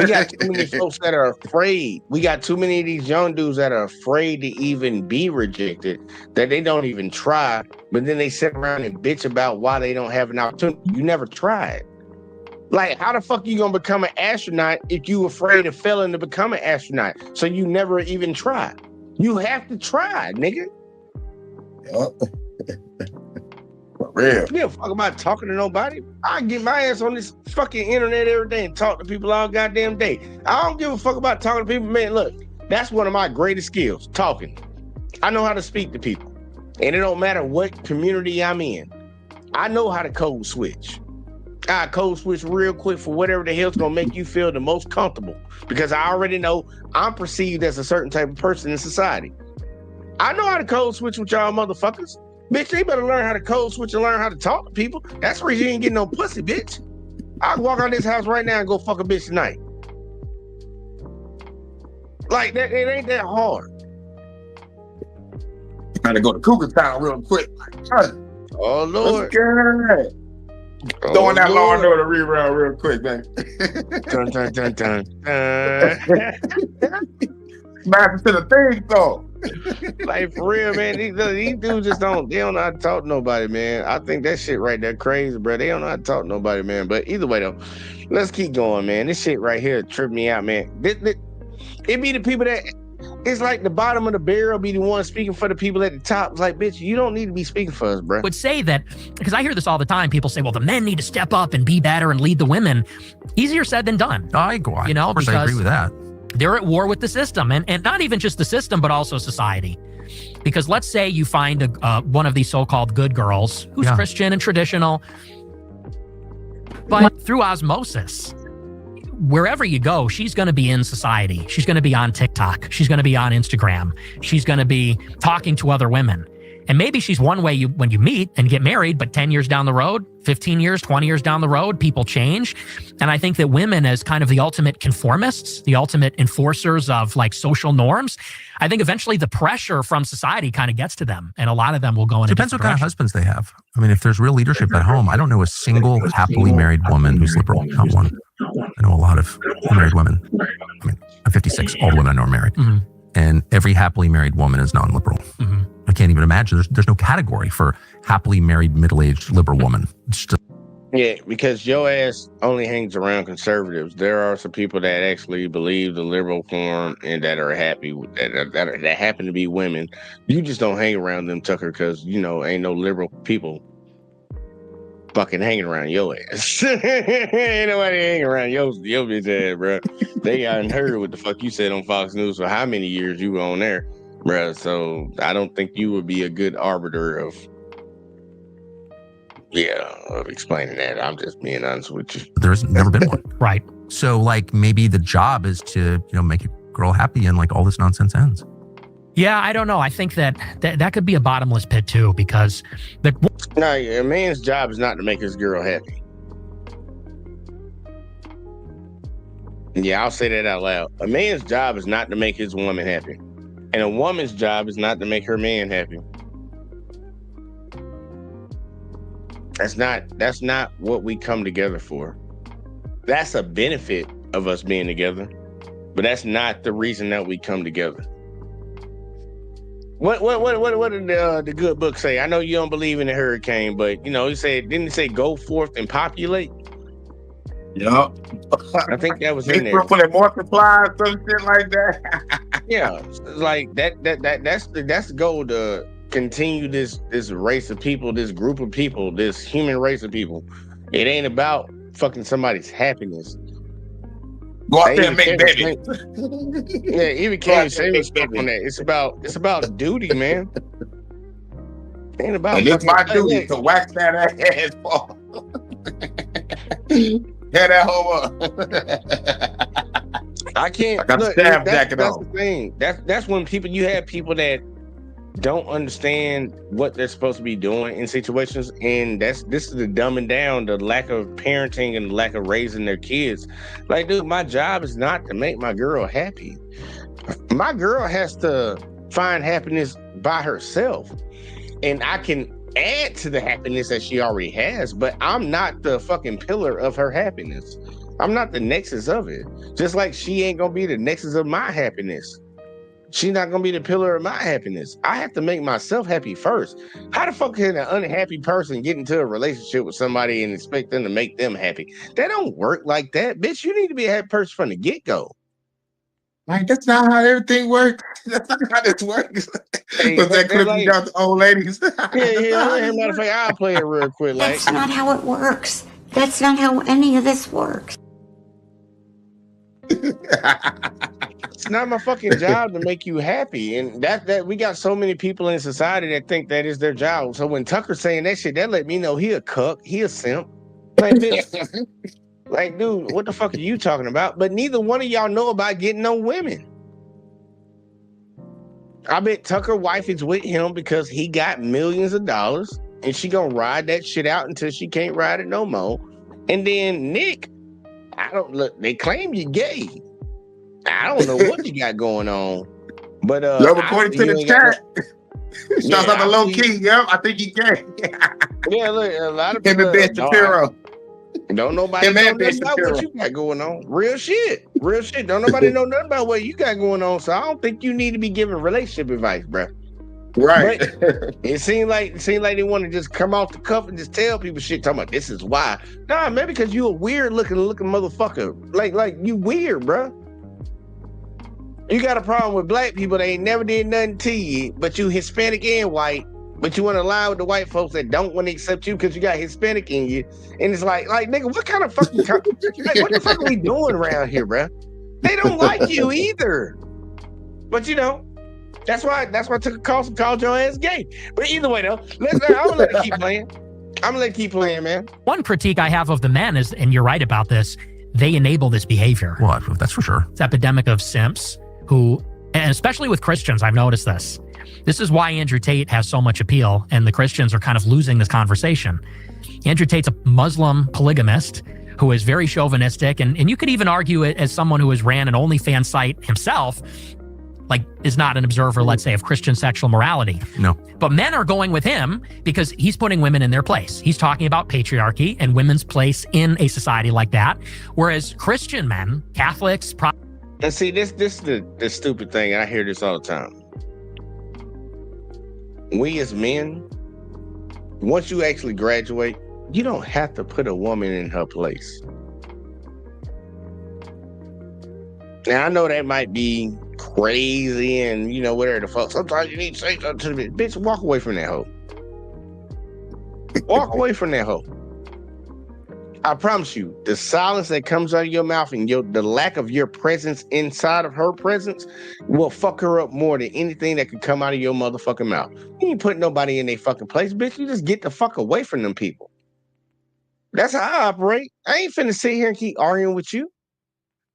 got too many folks that are afraid. We got too many of these young dudes that are afraid to even be rejected, that they don't even try, but then they sit around and bitch about why they don't have an opportunity. You never tried. Like, how the fuck you gonna become an astronaut if you afraid of failing to become an astronaut? So you never even try. You have to try, nigga. For real. You don't fuck about talking to nobody. I get my ass on this fucking internet every day and talk to people all goddamn day. I don't give a fuck about talking to people. Man, look, that's one of my greatest skills, talking. I know how to speak to people. And it don't matter what community I'm in. I know how to code switch. I code switch real quick for whatever the hell's gonna make you feel the most comfortable. Because I already know I'm perceived as a certain type of person in society. I know how to code switch with y'all motherfuckers. Bitch, they better learn how to code switch and learn how to talk to people. That's the reason you ain't getting no pussy, bitch. I can walk out this house right now and go fuck a bitch tonight. Like, that, it ain't that hard. Gotta go to Cougar Town real quick. Oh, Lord. Throwing that Law and Order rerun real quick, man. Dun, dun, dun, dun, dun. Smashing to the thing, though. Like, for real, man, these dudes just don't know how to talk to nobody, man. I think that shit right there crazy, bro. They don't know how to talk to nobody, man. But either way, though, let's keep going, man. This shit right here tripped me out, man. It be the people that, it's like the bottom of the barrel be the one speaking for the people at the top. It's like, bitch, you don't need to be speaking for us, bro. Would say that, because I hear this all the time. People say, well, the men need to step up and be better and lead the women. Easier said than done. I agree with that. They're at war with the system, and not even just the system, but also society. Because let's say you find one of these so-called good girls who's Christian and traditional, but through osmosis, wherever you go, she's going to be in society. She's going to be on TikTok. She's going to be on Instagram. She's going to be talking to other women. And maybe she's one way when you meet and get married, but 10 years down the road, 15 years, 20 years down the road, people change. And I think that women, as kind of the ultimate conformists, the ultimate enforcers of like social norms, I think eventually the pressure from society kind of gets to them. And a lot of them will go in a Depends what kind of husbands they have. I mean, if there's real leadership at home, I don't know a single happily married woman who's liberal. Not one. I know a lot of married women. I mean, I'm 56. All the women I know are married. Mm-hmm. And every happily married woman is non-liberal. Mm-hmm. I can't even imagine. There's no category for happily married middle-aged liberal woman. It's just... Yeah, because your ass only hangs around conservatives. There are some people that actually believe the liberal form and that are happy with that happen to be women. You just don't hang around them, Tucker, because ain't no liberal people fucking hanging around your ass. Ain't nobody hanging around your bitch ass, bro. They hadn't heard what the fuck you said on Fox News for how many years you were on there, bro. So I don't think you would be a good arbiter of explaining that. I'm just being honest with you. There's never been one. Right. So like maybe the job is to, make a girl happy and like all this nonsense ends. Yeah, I don't know. I think that could be a bottomless pit too, because No, a man's job is not to make his girl happy. Yeah, I'll say that out loud. A man's job is not to make his woman happy. And a woman's job is not to make her man happy. That's not what we come together for. That's a benefit of us being together, but that's not the reason that we come together. What did the good book say? I know you don't believe in the hurricane, but he said, didn't he say go forth and populate? Yup. I think that was in there. When it multiplies, some shit like that. Yeah, like that's the goal, to continue this race of people, this group of people, this human race of people. It ain't about fucking somebody's happiness. Go out there and make babies. Yeah, even Kanye say stuff on that. It's about duty, man. It ain't about. And it's my duty to wax that ass off. Tear that hoe up. I can't. I got look, stab that's jacket on. the thing. That's when you have people that don't understand what they're supposed to be doing in situations, and this is the dumbing down, the lack of parenting and the lack of raising their kids. Like, dude, my job is not to make my girl happy. My girl has to find happiness by herself, and I can add to the happiness that she already has, but I'm not the fucking pillar of her happiness. I'm not the nexus of it. Just like she ain't gonna be the nexus of my happiness. She's not gonna be the pillar of my happiness. I have to make myself happy first. How the fuck can an unhappy person get into a relationship with somebody and expect them to make them happy? That don't work like that, bitch. You need to be a happy person from the get-go. Like, that's not how everything works. That's not how this works. Hey, Was that clip you got the old ladies? Yeah. Matter of fact, I'll play it real quick. That's not how it works. That's not how any of this works. It's not my fucking job to make you happy, and that we got so many people in society that think that is their job. So when Tucker's saying that shit, that let me know he a cuck, he a simp. Like, bitch, like, dude, what the fuck are you talking about? But neither one of y'all know about getting no women. I bet Tucker's wife is with him because he got millions of dollars, and she gonna ride that shit out until she can't ride it no more. And then Nick, they claim you gay. I don't know what you got going on, but according to the chat, shouts out to Low Key. Yep, I think he gay. Yeah, look, a lot of people. Him and Ben Shapiro. Don't nobody know nothing about what you got going on. Real shit. Don't nobody know nothing about what you got going on. So I don't think you need to be giving relationship advice, bro. Right. But it seemed like they want to just come off the cuff and just tell people shit. Talking about this is why. Nah, maybe because you a weird looking motherfucker. Like you weird, bro. You got a problem with black people that ain't never did nothing to you, but you Hispanic and white, but you want to lie with the white folks that don't want to accept you because you got Hispanic in you. And it's like nigga, what kind of fucking like, what the fuck are we doing around here, bro? They don't like you either. But that's why I took a call and called your ass gay. But either way though, I'm gonna let it keep playing. I'm gonna let it keep playing, man. One critique I have of the men is, and you're right about this, they enable this behavior. Well, that's for sure. It's epidemic of simps who, and especially with Christians, I've noticed this. This is why Andrew Tate has so much appeal, and the Christians are kind of losing this conversation. Andrew Tate's a Muslim polygamist who is very chauvinistic, and you could even argue it as someone who has ran an OnlyFans site himself, like is not an observer, let's say, of Christian sexual morality. No. But men are going with him because he's putting women in their place. He's talking about patriarchy and women's place in a society like that. Whereas Christian men, Catholics, and see, this is the stupid thing. I hear this all the time. We as men, once you actually graduate, you don't have to put a woman in her place. Now, I know that might be crazy and, whatever the fuck. Sometimes you need to say something to the bitch. Walk away from that hoe. Walk away from that hoe. I promise you, the silence that comes out of your mouth and the lack of your presence inside of her presence will fuck her up more than anything that could come out of your motherfucking mouth. You ain't putting nobody in their fucking place, bitch. You just get the fuck away from them people. That's how I operate. I ain't finna sit here and keep arguing with you.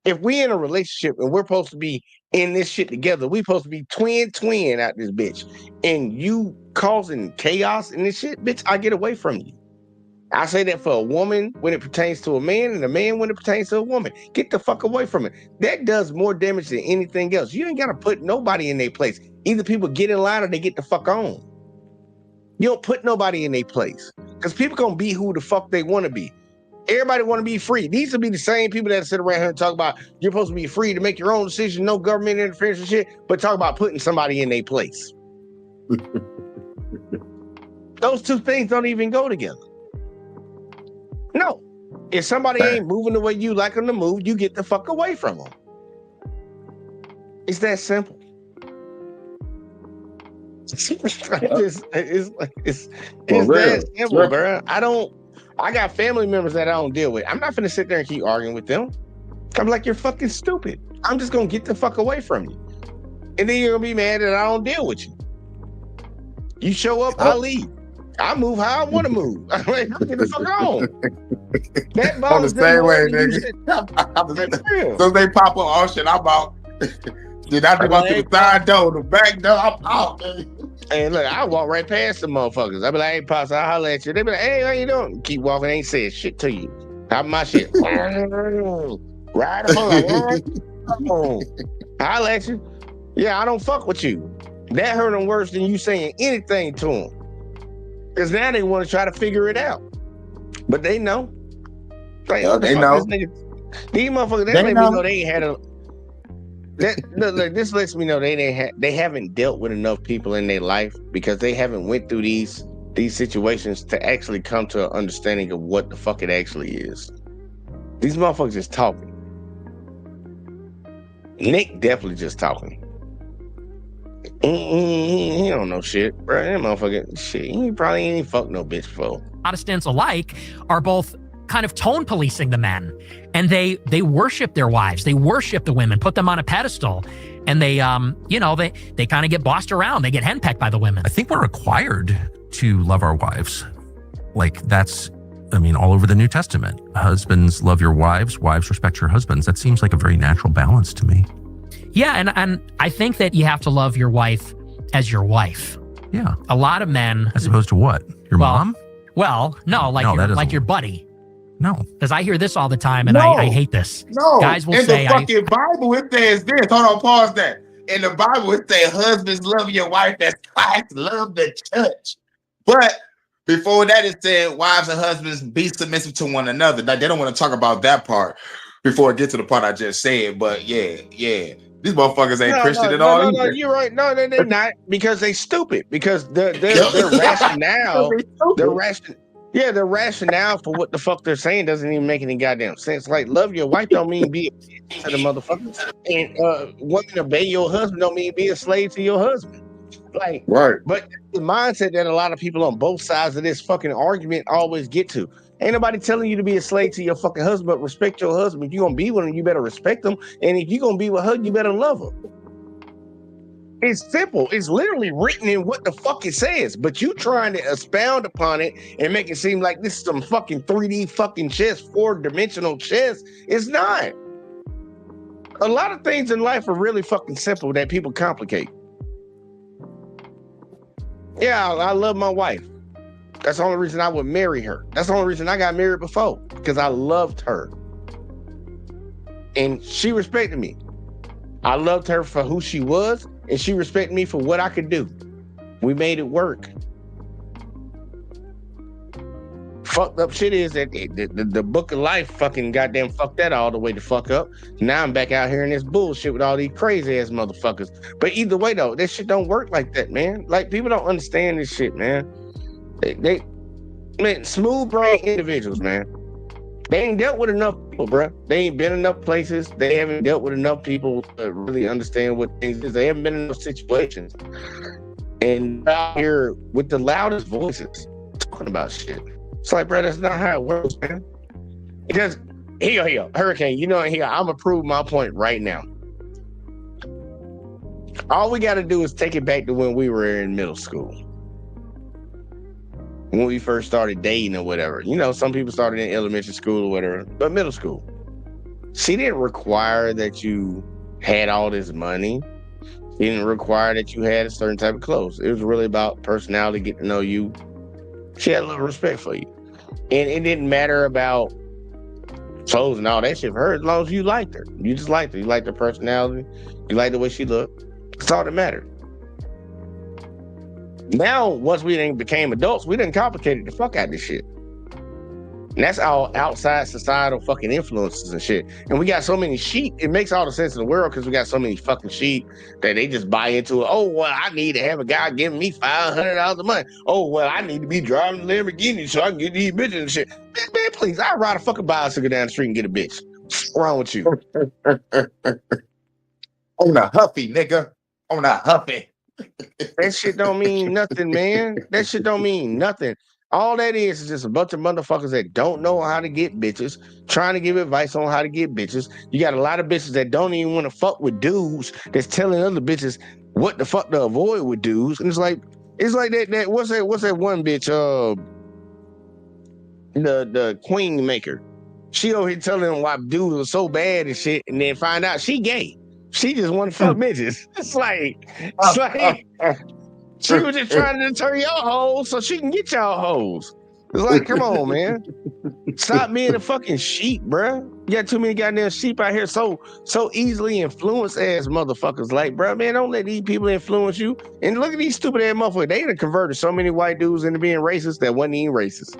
If we in a relationship and we're supposed to be in this shit together, we supposed to be twin out this bitch, and you causing chaos in this shit, bitch, I get away from you. I say that for a woman when it pertains to a man, and a man when it pertains to a woman. Get the fuck away from it. That does more damage than anything else. You ain't got to put nobody in their place. Either people get in line or they get the fuck on. You don't put nobody in their place, because people gonna be who the fuck they want to be. Everybody want to be free. These will be the same people that sit around here and talk about you're supposed to be free to make your own decision, no government interference and shit, but talk about putting somebody in their place. Those two things don't even go together. No. If somebody ain't moving the way you like them to move, you get the fuck away from them. It's that simple. It's that simple, bro. I got family members that I don't deal with. I'm not finna sit there and keep arguing with them. I'm like, you're fucking stupid. I'm just gonna get the fuck away from you. And then you're gonna be mad that I don't deal with you. You show up, I leave. I move how I want to move. I'm like, get the fuck on. That on the same way, nigga. So they pop up, oh shit, I'm out. Did I go through the side door, the back door, I'm out, man. And look, I walk right past the motherfuckers. I be like, hey, Pops, I'll holler at you. They be like, hey, how you doing? Keep walking, ain't saying shit to you. Have my shit. Right on. Holler at you. Yeah, I don't fuck with you. That hurt them worse than you saying anything to them. Because now they want to try to figure it out. But they know. Like, they know. These motherfuckers, that let me know they ain't had a... Look, this lets me know they haven't dealt with enough people in their life, because they haven't went through these situations to actually come to an understanding of what the fuck it actually is. These motherfuckers just talking. Nick definitely just talking. He don't know shit, bro. That motherfucker, shit. He probably ain't fucked no bitch before. Protestants alike are both kind of tone policing the men, and they worship their wives, they worship the women, put them on a pedestal, and they kind of get bossed around, they get henpecked by the women. I think we're required to love our wives. Like, that's, I mean, all over the New Testament. Husbands, love your wives, wives, respect your husbands. That seems like a very natural balance to me. Yeah, and I think that you have to love your wife as your wife. Yeah. A lot of men, as opposed to what? Your mom? Well, no, like your buddy. No, because I hear this all the time, and I hate this. No, guys will say. In the fucking Bible, it says this. Hold on, pause that. In the Bible, it says, "Husbands, love your wife as Christ loved the church." But before that, it said, "Wives and husbands, be submissive to one another." Now, they don't want to talk about that part before it gets to the part I just said. But yeah, these motherfuckers ain't Christian at all. No, you're right. No, they're not, because they stupid. Because their rationale, their rationale for what the fuck they're saying doesn't even make any goddamn sense. Like, love your wife don't mean be a bitch to the motherfuckers, and women obey your husband don't mean be a slave to your husband. Like, right. But the mindset that a lot of people on both sides of this fucking argument always get to. Ain't nobody telling you to be a slave to your fucking husband, but respect your husband. If you're gonna be with him, you better respect him. And if you're gonna be with her, you better love her. It's simple. It's literally written in what the fuck it says, but you trying to expound upon it and make it seem like this is some fucking 3D fucking chess, 4-dimensional chess. It's not. A lot of things in life are really fucking simple that people complicate. Yeah, I love my wife. That's the only reason I would marry her. That's the only reason I got married before, because I loved her. And she respected me. I loved her for who she was, and she respected me for what I could do. We made it work. Fucked up shit is that the book of life fucking goddamn fucked that all the way to fuck up. Now I'm back out here in this bullshit with all these crazy ass motherfuckers. But either way though, this shit don't work like that, man. Like, people don't understand this shit, man. They smooth brain individuals, man. They ain't dealt with enough people, bro. They ain't been enough places. They haven't dealt with enough people to really understand what things is. They haven't been in enough situations. And out here with the loudest voices talking about shit. It's like, bro, that's not how it works, man. Because here, Hurricane, here, I'm gonna prove my point right now. All we gotta do is take it back to when we were in middle school. When we first started dating or whatever. Some people started in elementary school or whatever, but middle school. She didn't require that you had all this money. She didn't require that you had a certain type of clothes. It was really about personality, get to know you. She had a little respect for you. And it didn't matter about clothes and all that shit for her, as long as you liked her. You just liked her. You liked her personality. You liked the way she looked. That's all that mattered. Now, once we then became adults, we done complicated the fuck out of this shit. And that's all outside societal fucking influences and shit. And we got so many sheep. It makes all the sense in the world because we got so many fucking sheep that they just buy into it. Oh, well, I need to have a guy giving me $500 a month. Oh, well, I need to be driving a Lamborghini so I can get these bitches and shit. Man, please, I'd ride a fucking bicycle down the street and get a bitch. What's wrong with you? On a huffy, nigga. On a huffy. That shit don't mean nothing, man. That shit don't mean nothing. All that is just a bunch of motherfuckers that don't know how to get bitches, trying to give advice on how to get bitches. You got a lot of bitches that don't even want to fuck with dudes that's telling other bitches what the fuck to avoid with dudes. And it's like that what's that one bitch, the queen maker. She over here telling them why dudes are so bad and shit, and then find out she gay. She just want to fuck bitches. It's like she was just trying to deter y'all hoes so she can get y'all hoes. It's like, come on, man. Stop being a fucking sheep, bruh. You got too many goddamn sheep out here so easily influenced ass motherfuckers. Like, bruh, man, don't let these people influence you. And look at these stupid ass motherfuckers. They done converted so many white dudes into being racist that wasn't even racist.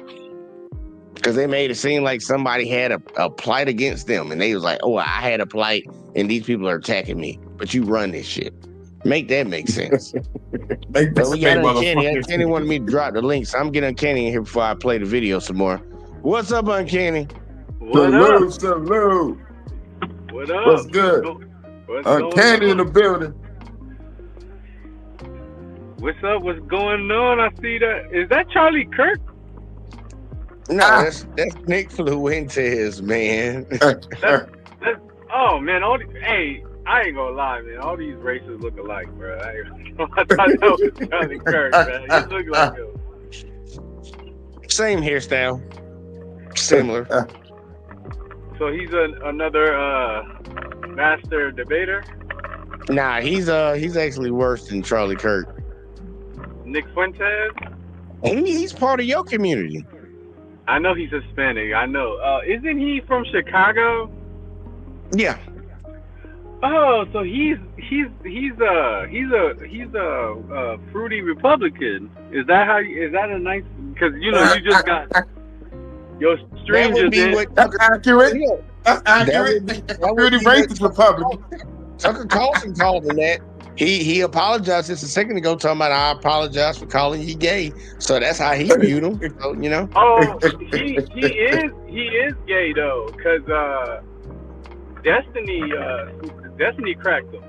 Because they made it seem like somebody had a plight against them. And they was like, oh, I had a plight and these people are attacking me. But you run this shit. Make that make sense. But we got Uncanny. Uncanny wanted me to drop the link, so I'm getting Uncanny in here before I play the video some more. What's up, Uncanny? Salute. What up? What's good? Uncanny in the building. What's up? What's going on? I see that. Is that Charlie Kirk? No, that's Nick Fuentes, man. Oh man, hey, I ain't gonna lie, man. All these races look alike, bro. I thought that was Charlie Kirk, man. He look like him. Same hairstyle, similar. So he's another master debater. Nah, he's actually worse than Charlie Kirk. Nick Fuentes. He's part of your community. I know he's Hispanic. I know. Isn't he from Chicago? Yeah. Oh, so he's a fruity Republican. Is that a nice? Because you just got your stream just in. That's accurate. That's accurate. Fruity racist Republican. Tucker Carlson called him that. He apologized just a second ago, talking about I apologize for calling you gay. So that's how he viewed him. So, you know. Oh, he is gay though, because Destiny cracked him.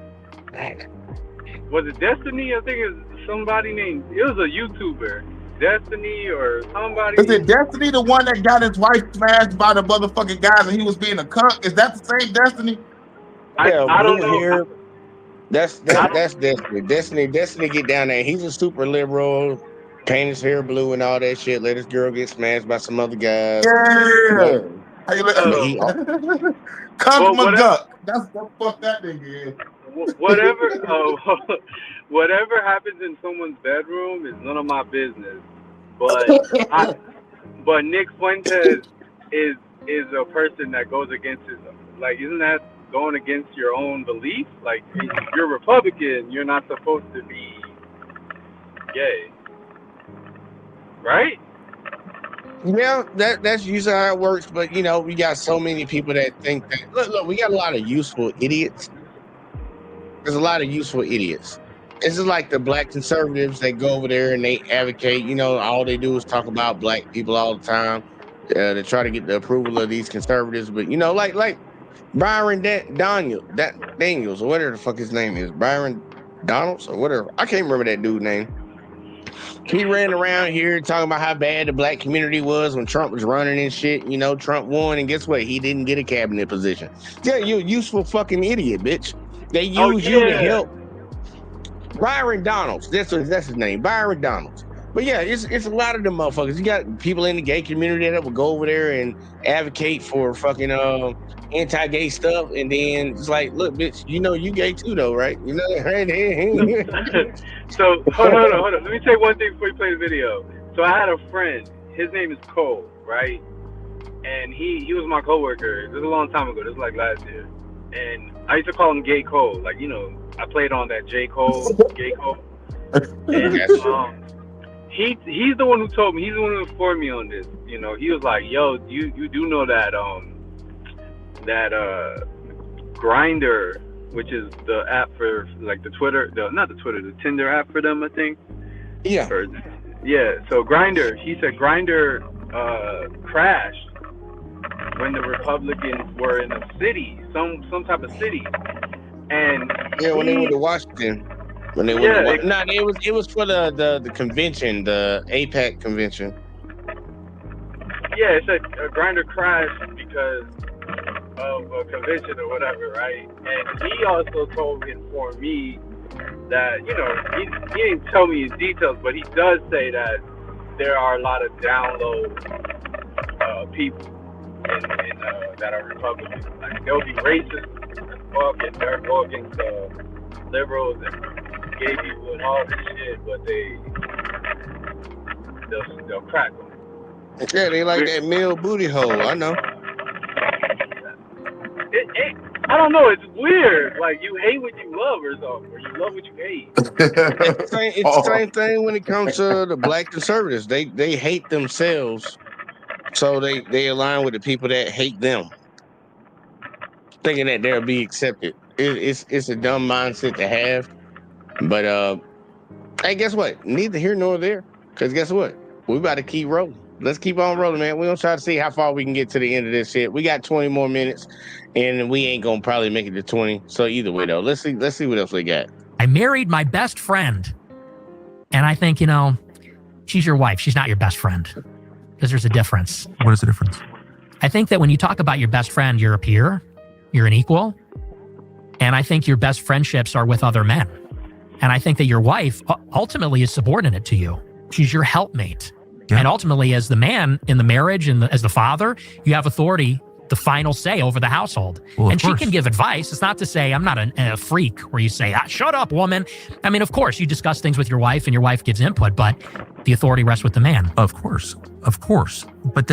Was it Destiny? I think it's somebody named. It was a YouTuber, Destiny or somebody. Is it Destiny, the one that got his wife smashed by the motherfucking guys and he was being a cunt? Is that the same Destiny? I don't know. Hair, that's Destiny. Destiny get down there. He's a super liberal, paint his hair blue and all that shit. Let his girl get smashed by some other guys. Yeah. How you let come from a duck. That's what fuck that nigga is. Whatever happens in someone's bedroom is none of my business. But but Nick Fuentes is a person that goes against his, like, isn't that going against your own belief? Like, if you're Republican, you're not supposed to be gay, right? Yeah, that's usually how it works. But you know, we got so many people that think that. Look, we got a lot of useful idiots. There's a lot of useful idiots. This is like the black conservatives that go over there and they advocate. You know, all they do is talk about black people all the time. To try to get the approval of these conservatives. But you know, like Byron Daniels or whatever the fuck his name is, Byron Donalds or whatever. I can't remember that dude's name. He ran around here talking about how bad the black community was when Trump was running and shit. You know, Trump won, and guess what? He didn't get a cabinet position. Yeah, you're a useful fucking idiot, bitch. They use you to help. Byron Donalds. That's his name. Byron Donalds. But yeah, it's a lot of them motherfuckers. You got people in the gay community that will go over there and advocate for fucking anti-gay stuff, and then it's like, look, bitch, you know you gay too, though, right? You know, right? So hold on. Let me say one thing before you play the video. So I had a friend. His name is Cole, right? And he was my coworker. This was a long time ago. This was like last year. And I used to call him Gay Cole. Like, you know, I played on that J. Cole, Gay Cole. And he's the one who told me. He's the one who informed me on this. You know, he was like, "Yo, you do know that Grinder, which is the app for like the Twitter, not the Twitter, the Tinder app for them, I think." Yeah. So Grinder, he said Grinder crashed when the Republicans were in a city, some type of city, and when they went to Washington. When they went it was for the convention, the APAC convention. Yeah, it said Grinder crashed because of a convention or whatever, right? And he also informed me that, you know, he didn't tell me in details, but he does say that there are a lot of down low people in that are Republicans. Like, they'll be racist and they're walking liberals and gay people and all this shit, but they'll crack them. Yeah, they like that male booty hole. I know. I don't know. It's weird. Like, you hate what you love or something, or you love what you hate. It's the same thing when it comes to the black conservatives. They hate themselves, so they align with the people that hate them, thinking that they'll be accepted. It's a dumb mindset to have. But hey, guess what? Neither here nor there. Because guess what? We about to keep rolling. Let's keep on rolling, man. We're gonna try to see how far we can get to the end of this shit. We got 20 more minutes, and we ain't gonna probably make it to 20. So either way, though, let's see what else we got. I married my best friend, and I think, you know, she's your wife. She's not your best friend, because there's a difference. What is the difference? I think that when you talk about your best friend, you're a peer, you're an equal, and I think your best friendships are with other men. And I think that your wife ultimately is subordinate to you. She's your helpmate. Yeah. And ultimately, as the man in the marriage and as the father, you have authority, the final say over the household. Well, and she can give advice. It's not to say I'm not a freak where you say, shut up, woman. I mean, of course, you discuss things with your wife and your wife gives input, but the authority rests with the man. Of course. But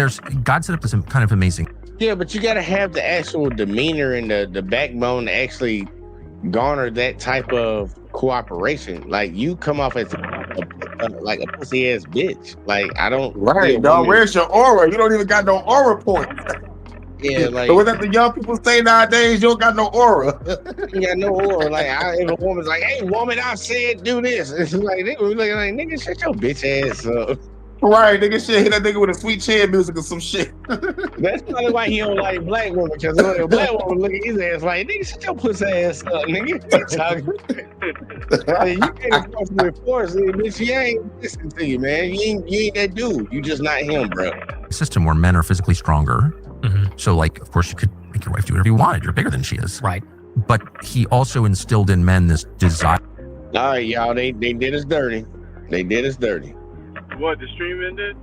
God set up this kind of amazing. Yeah, but you got to have the actual demeanor and the backbone to actually garner that type of cooperation. Like, you come off as like a pussy ass bitch. Like, I don't. Right, dog. Where's your aura? You don't even got no aura points. Yeah, like. So what that the young people say nowadays? You don't got no aura. You got no aura. Like, if a woman's like, "Hey, woman, I said do this," it's like, nigga, shut your bitch ass up. Right, nigga, shit, hit that nigga with a sweet chin music or some shit. That's probably why he don't like black women, because a black woman look at his ass like, nigga, shut your pussy ass up, nigga. You can't force me to force it, bitch. She ain't listening to you, man. You ain't that dude. You just not him, bro. System where men are physically stronger. Mm-hmm. So, like, of course, you could make your wife do whatever you wanted. You're bigger than she is. Right. But he also instilled in men this desire. All right, y'all, they did us dirty. They did us dirty. What, the stream ended?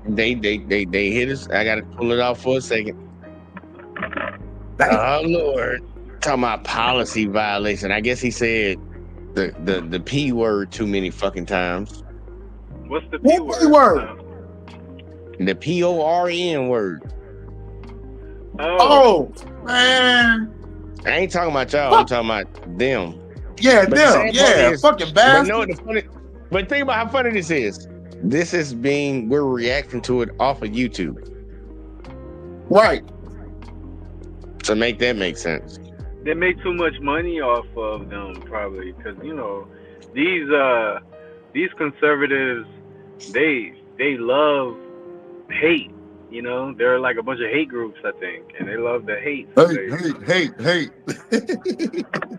They hit us. I gotta pull it off for a second. Oh Lord. Talking about policy violation. I guess he said the P word too many fucking times. What's the P word? The PORN word. Oh man. I ain't talking about y'all, I'm talking about them. Yeah, them. Yeah, fucking bastard. But think about how funny this is. We're reacting to it off of YouTube. Right. So make that make sense. They make too much money off of them, probably, because, you know, these conservatives, they love hate. You know, they're like a bunch of hate groups, I think, and they love the hate. Hate.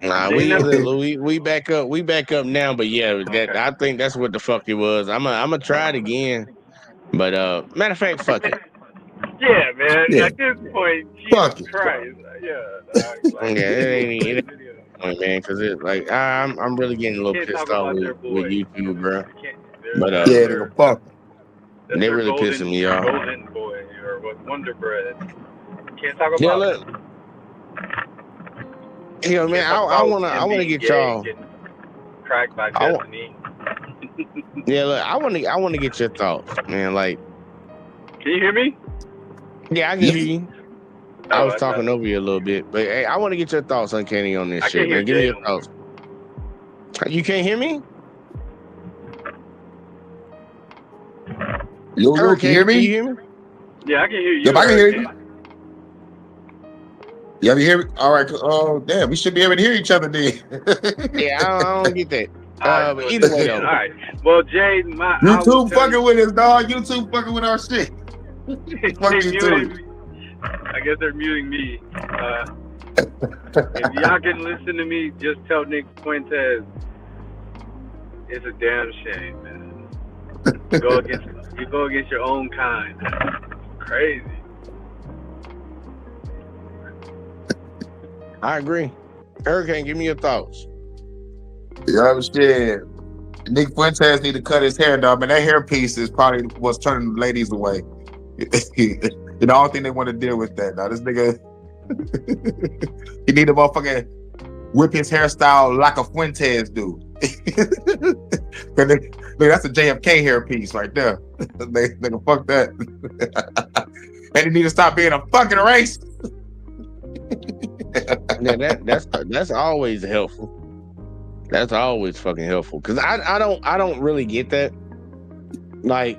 Nah, we back up. We back up now, but yeah, I think that's what the fuck it was. I'm gonna try it again, but matter of fact, fuck it. Yeah, man. Yeah. At this point, Jesus Christ. It ain't man, because it like I'm really getting a little pissed off with YouTube, bro. But Yeah, nigga, fuck. That's they their really pissing me off. Golden boy or what? Wonder Bread. Can't talk Yeah, about. look. Yeah, man, Can't talk I about wanna being get gay, y'all. getting cracked by I, wa- Destiny. yeah, look, I wanna get your thoughts, man. Like, Can you hear me? yeah, I can hear you. I Oh, was talking over you a little bit, but hey, I want to get your thoughts, Uncanny, on this I shit, can't hear man. Give me Jay your no more. thoughts. You can't hear me? Yo, can you hear Can you me? hear me? Yeah, I can hear you. Yep, I can hear you. Hurricane. Yeah, you hear me? All right. Oh, damn. We should be able to hear each other then. Yeah, I don't get that. All But right, either way, all though. right. Well, Jay, I will YouTube tell fucking with us, dog. YouTube fucking with our shit. you, Fuck they YouTube. muted me. I guess they're muting me. If y'all can listen to me, just tell Nick Fuentes it's a damn shame, man. You go against your own kind. Crazy. I agree. Hurricane, give me your thoughts. Yeah, shit. Nick Fuentes need to cut his hair, dog. Man, that hairpiece is probably what's turning ladies away. I don't think they want to deal with that. Now, this nigga, he need a motherfucking whip his hairstyle like a Fuentes do. Look, that's a JFK hairpiece right there. Nigga, fuck that. And he need to stop being a fucking racist. Yeah, that's always helpful. That's always fucking helpful. Cause I don't really get that. Like,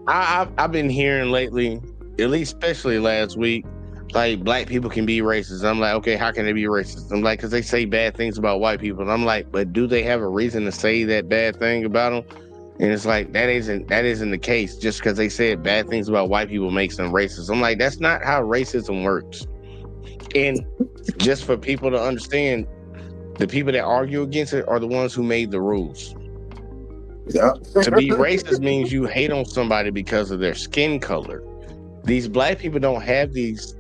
I've been hearing lately, at least especially last week, like black people can be racist. I'm like, okay, how can they be racist? I'm like, because they say bad things about white people. And I'm like, but do they have a reason to say that bad thing about them? And it's like that isn't the case. Just because they said bad things about white people makes them racist. I'm like, that's not how racism works. And just for people to understand, the people that argue against it are the ones who made the rules. Yeah. To be racist means you hate on somebody because of their skin color. These black people don't have these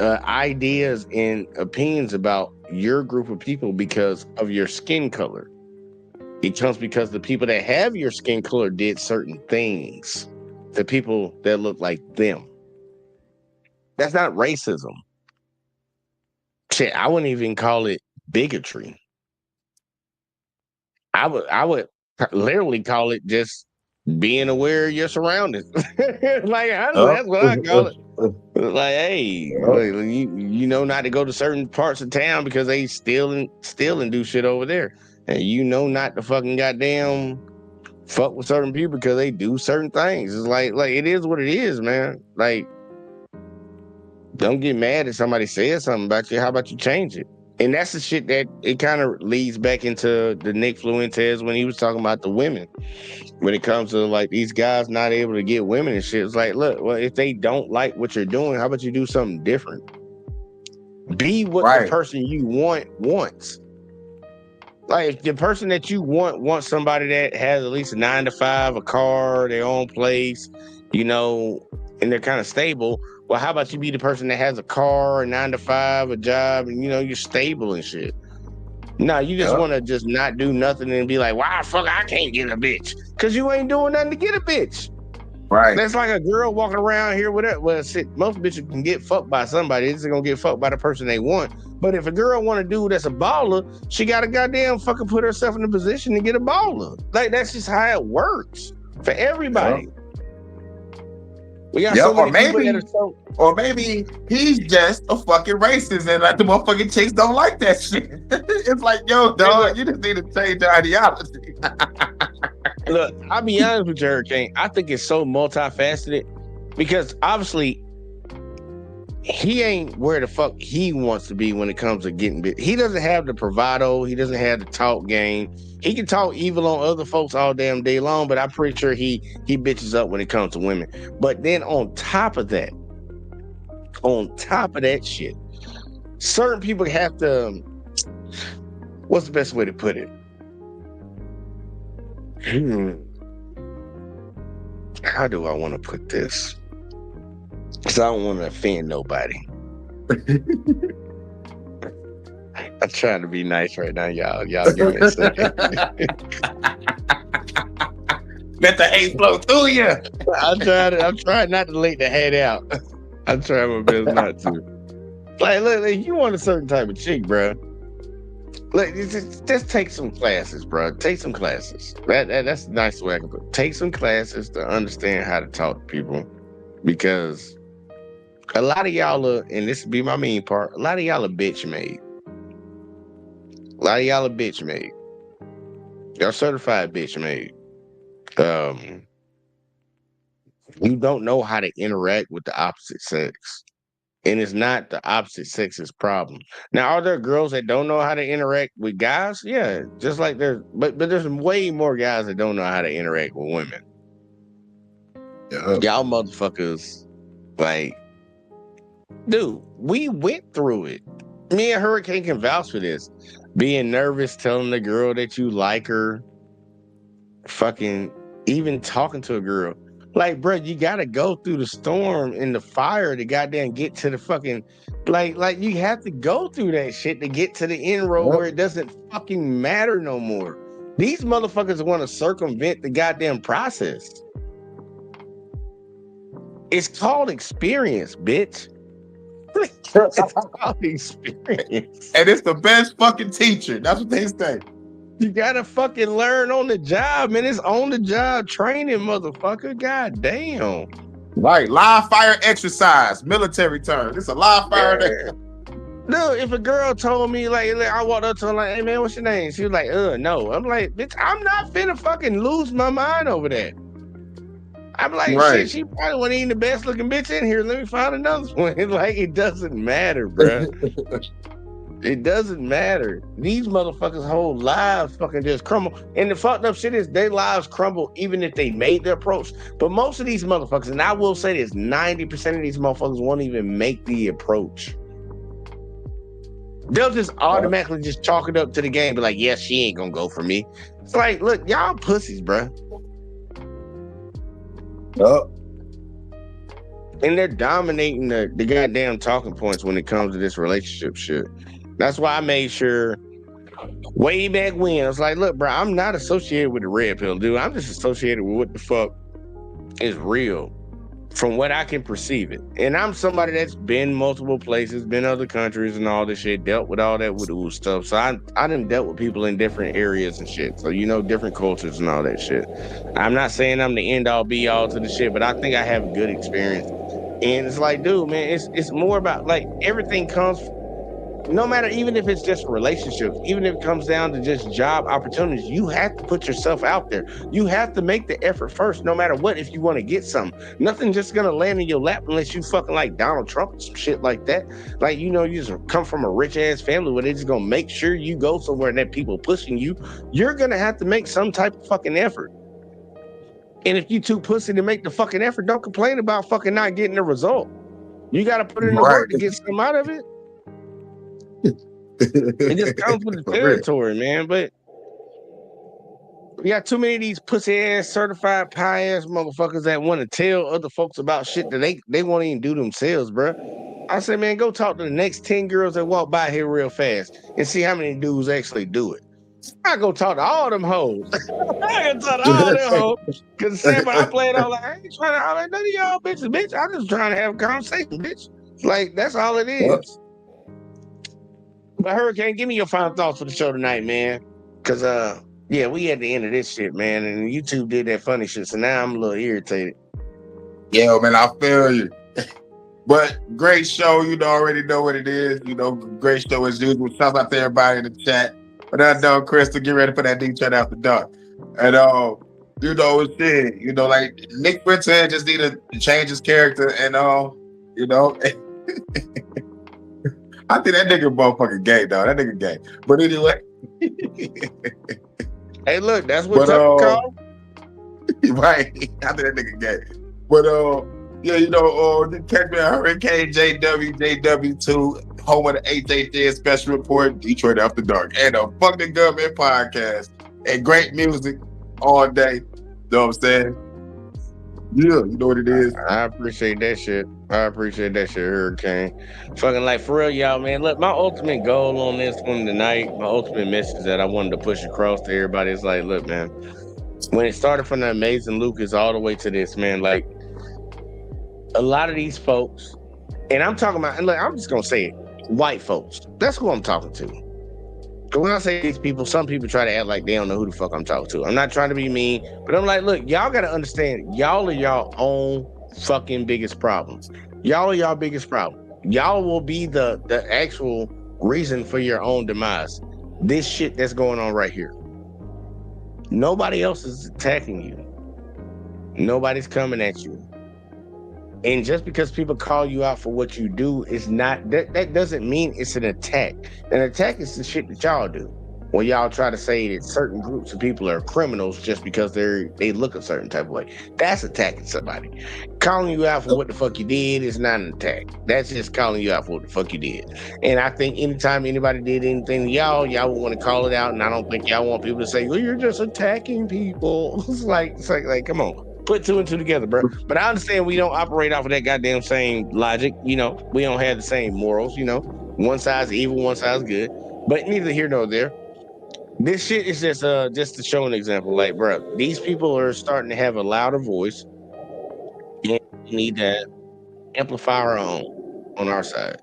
ideas and opinions about your group of people because of your skin color. It comes because the people that have your skin color did certain things. The people that look like them. That's not racism. Shit, I wouldn't even call it bigotry. I would literally call it just being aware of your surroundings. Like, that's what I call it. Like, hey, you know not to go to certain parts of town because they steal and do shit over there. And you know not to fucking goddamn fuck with certain people because they do certain things. It's like it is what it is, man. Like, don't get mad if somebody says something about you. How about you change it? And that's the shit that it kind of leads back into the Nick Fuentes when he was talking about the women. When it comes to like these guys not able to get women and shit, it's like, look, well, if they don't like what you're doing, how about you do something different? Be what the person you want wants. Like, if the person that you wants somebody that has at least a 9-to-5, a car, their own place, you know, and they're kind of stable. Well, how about you be the person that has a car, a 9-to-5, a job, and you know, you're stable and shit. No, you just want to just not do nothing and be like, why the fuck I can't get a bitch? Because you ain't doing nothing to get a bitch. Right. That's like a girl walking around here with it. Well, shit, most bitches can get fucked by somebody. They're just gonna get fucked by the person they want. But if a girl want a dude that's a baller, she got to goddamn fucking put herself in a position to get a baller. Like, that's just how it works for everybody. We got so many people that are so... Or maybe he's just a fucking racist and like the motherfucking chicks don't like that shit. It's like, yo, dog, you just need to change the ideology. Look, I'll be honest with you, Hurricane. I think it's so multifaceted because obviously he ain't where the fuck he wants to be when it comes to getting bit. He doesn't have the bravado. He doesn't have the talk game. He can talk evil on other folks all damn day long, but I'm pretty sure he bitches up when it comes to women. But then on top of that shit, certain people have to, what's the best way to put it? How do I want to put this? Because I don't want to offend nobody. I'm trying to be nice right now, y'all. Y'all give me a second. Let the hate flow through you. I'm trying not to let the hate out. I'm trying my best not to. Like, look, you want a certain type of chick, bro. Like, just take some classes, bro. Take some classes. That's a nice way I can put it. Take some classes to understand how to talk to people. Because a lot of y'all are, and this would be my mean part, a lot of y'all are bitch made. A lot of y'all are bitch made. Y'all certified bitch made. You don't know how to interact with the opposite sex. And it's not the opposite sex's problem. Now, are there girls that don't know how to interact with guys? Yeah, just like but there's way more guys that don't know how to interact with women. Yeah. Y'all motherfuckers, like, dude, we went through it. Me and Hurricane can vouch for this. Being nervous, telling the girl that you like her, fucking even talking to a girl. Like, bro, you gotta go through the storm and the fire to goddamn get to the fucking like you have to go through that shit to get to the end road where it doesn't fucking matter no more. These motherfuckers want to circumvent the goddamn process. It's called experience, bitch. It's called experience. And it's the best fucking teacher. That's what they say. You gotta fucking learn on the job, man. It's on the job training, motherfucker. God damn. Right. Live fire exercise, military term. It's a live fire. Yeah. Dude, if a girl told me, like, I walked up to her, like, hey, man, what's your name? She was like, no. I'm like, bitch, I'm not finna fucking lose my mind over that. I'm like, shit, she probably wasn't even the best looking bitch in here. Let me find another one. Like, it doesn't matter, bro. It doesn't matter. These motherfuckers' whole lives fucking just crumble. And the fucked up shit is their lives crumble even if they made the approach. But most of these motherfuckers, and I will say this, 90% of these motherfuckers won't even make the approach. They'll just automatically just chalk it up to the game, be like, yeah, she ain't gonna go for me. It's like, look, y'all pussies, bro. Oh. And they're dominating the goddamn talking points when it comes to this relationship shit. That's why I made sure way back when, I was like, look, bro, I'm not associated with the red pill, dude. I'm just associated with what the fuck is real from what I can perceive it. And I'm somebody that's been multiple places, been other countries and all this shit, dealt with all that with stuff. So I done dealt with people in different areas and shit. So, different cultures and all that shit. I'm not saying I'm the end all be all to the shit, but I think I have a good experience. And it's like, dude, man, it's more about like everything comes, no matter, even if it's just relationships, even if it comes down to just job opportunities, you have to put yourself out there. You have to make the effort first, no matter what, if you want to get something. Nothing's just going to land in your lap unless you fucking like Donald Trump or some shit like that. Like, you just come from a rich ass family where they're just going to make sure you go somewhere and that people pushing you. You're going to have to make some type of fucking effort. And if you too pussy to make the fucking effort, don't complain about fucking not getting the result. You got to put in the work to get something out of it. It just comes with the territory, man. But we got too many of these pussy ass, certified pie ass motherfuckers that want to tell other folks about shit that they won't even do themselves, bro. I said, man, go talk to the next 10 girls that walk by here real fast and see how many dudes actually do it. I go talk to all them hoes. I go talk to all them hoes. Because when I play it all, like, I ain't trying to holler at none of y'all bitches, bitch. I'm just trying to have a conversation, bitch. Like, that's all it is. But Hurricane, give me your final thoughts for the show tonight, man. Because, yeah, we at the end of this shit, man. And YouTube did that funny shit. So now I'm a little irritated. Yeah, man, I feel you. But great show. You already know what it is. Great show as usual. Shout out to everybody in the chat. But I know, Crystal, get ready for that deep chat after dark. And, it's shit. Like Nick Britton just need to change his character and, I think that nigga motherfucking gay, dog. That nigga gay. But anyway. Hey, look, that's what Tucker called. Right. I think that nigga gay. But catch me at Hurricane JW2, home of the HHJ special report, Detroit After Dark, and a Fuck the Government podcast, and great music all day. You know what I'm saying? Yeah, you know what it is. I appreciate that shit. Hurricane. Fucking like, for real, y'all, man. Look, my ultimate goal on this one tonight, my ultimate message that I wanted to push across to everybody is like, look, man, when it started from the Amazing Lucas all the way to this, man, like a lot of these folks, and I'm talking about, and look, I'm just gonna say it, white folks. That's who I'm talking to. Because when I say these people, some people try to act like they don't know who the fuck I'm talking to. I'm not trying to be mean, but I'm like, look, y'all gotta understand, y'all are y'all own fucking biggest problem. Y'all are y'all biggest problem. Y'all will be the actual reason for your own demise. This shit that's going on right here. Nobody else is attacking you. Nobody's coming at you. And just because people call you out for what you do is not, that doesn't mean it's an attack. An attack is the shit that y'all do. When y'all try to say that certain groups of people are criminals just because they look a certain type of way. That's attacking somebody. Calling you out for what the fuck you did is not an attack. That's just calling you out for what the fuck you did. And I think anytime anybody did anything to y'all would want to call it out. And I don't think y'all want people to say, well, you're just attacking people. It's like, come on. Put two and two together, bro. But I understand we don't operate off of that goddamn same logic. You know, we don't have the same morals, you know. One side's evil, one side's good. But neither here nor there. This shit is just to show an example. Like, bro, these people are starting to have a louder voice. And we need to amplify our own on our side.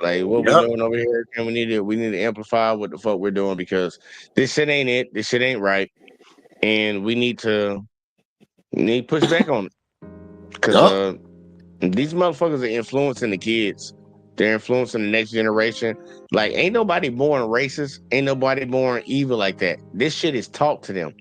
Like what we're doing over here, and we need to amplify what the fuck we're doing, because this shit ain't it. This shit ain't right. And we need to push back on it. Because these motherfuckers are influencing the kids. They're influencing the next generation. Like, ain't nobody born racist. Ain't nobody born evil like that. This shit is taught to them.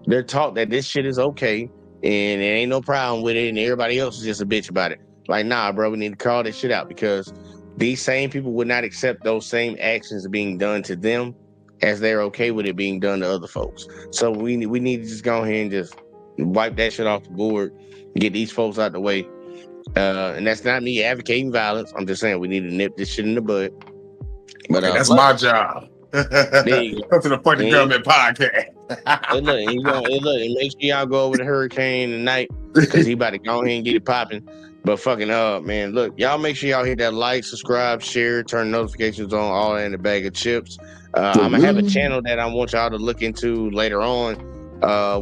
They're taught that this shit is okay, and there ain't no problem with it, and everybody else is just a bitch about it. Like, nah, bro, we need to call this shit out, because these same people would not accept those same actions being done to them as they're okay with it being done to other folks. So we need to just go ahead and just wipe that shit off the board, get these folks out the way. And that's not me advocating violence. I'm just saying we need to nip this shit in the bud. But that's my job. Come to the fucking government podcast. and make sure y'all go over to Hurricane tonight, because he about to go ahead and get it popping. But fucking man, look, y'all make sure y'all hit that like, subscribe, share, turn notifications on, all that in a bag of chips. I'm gonna have a channel that I want y'all to look into later on.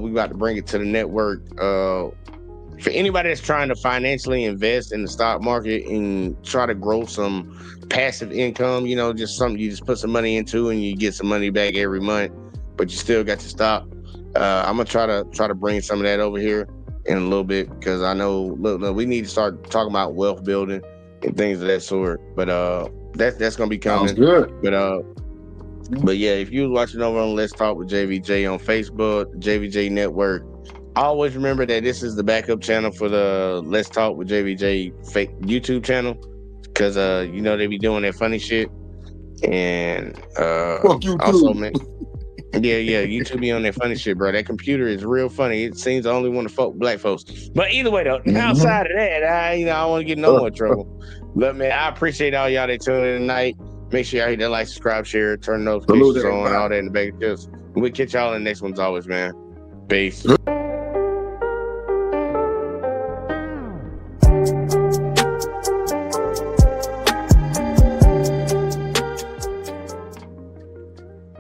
We about to bring it to the network. For anybody that's trying to financially invest in the stock market and try to grow some passive income, you know, just something you just put some money into and you get some money back every month, but you still got your stock. I'm gonna try to bring some of that over here in a little bit, because I know look, we need to start talking about wealth building and things of that sort. But that's gonna be coming. Sounds good. But yeah, if you was watching over on Let's Talk with JVJ on Facebook, JVJ Network, always remember that this is the backup channel for the Let's Talk with JVJ fake YouTube channel, because you know they be doing that funny shit. And fuck you also, too. man, yeah, YouTube be on that funny shit, bro. That computer is real funny. It seems the only one to fuck black folks. But either way, though, outside of that, I don't want to get in no more trouble. But man, I appreciate all y'all that tune in tonight. Make sure y'all hit that like, subscribe, share, turn notifications on, all that in the bag of chips. We'll catch y'all in the next ones always, man. Peace.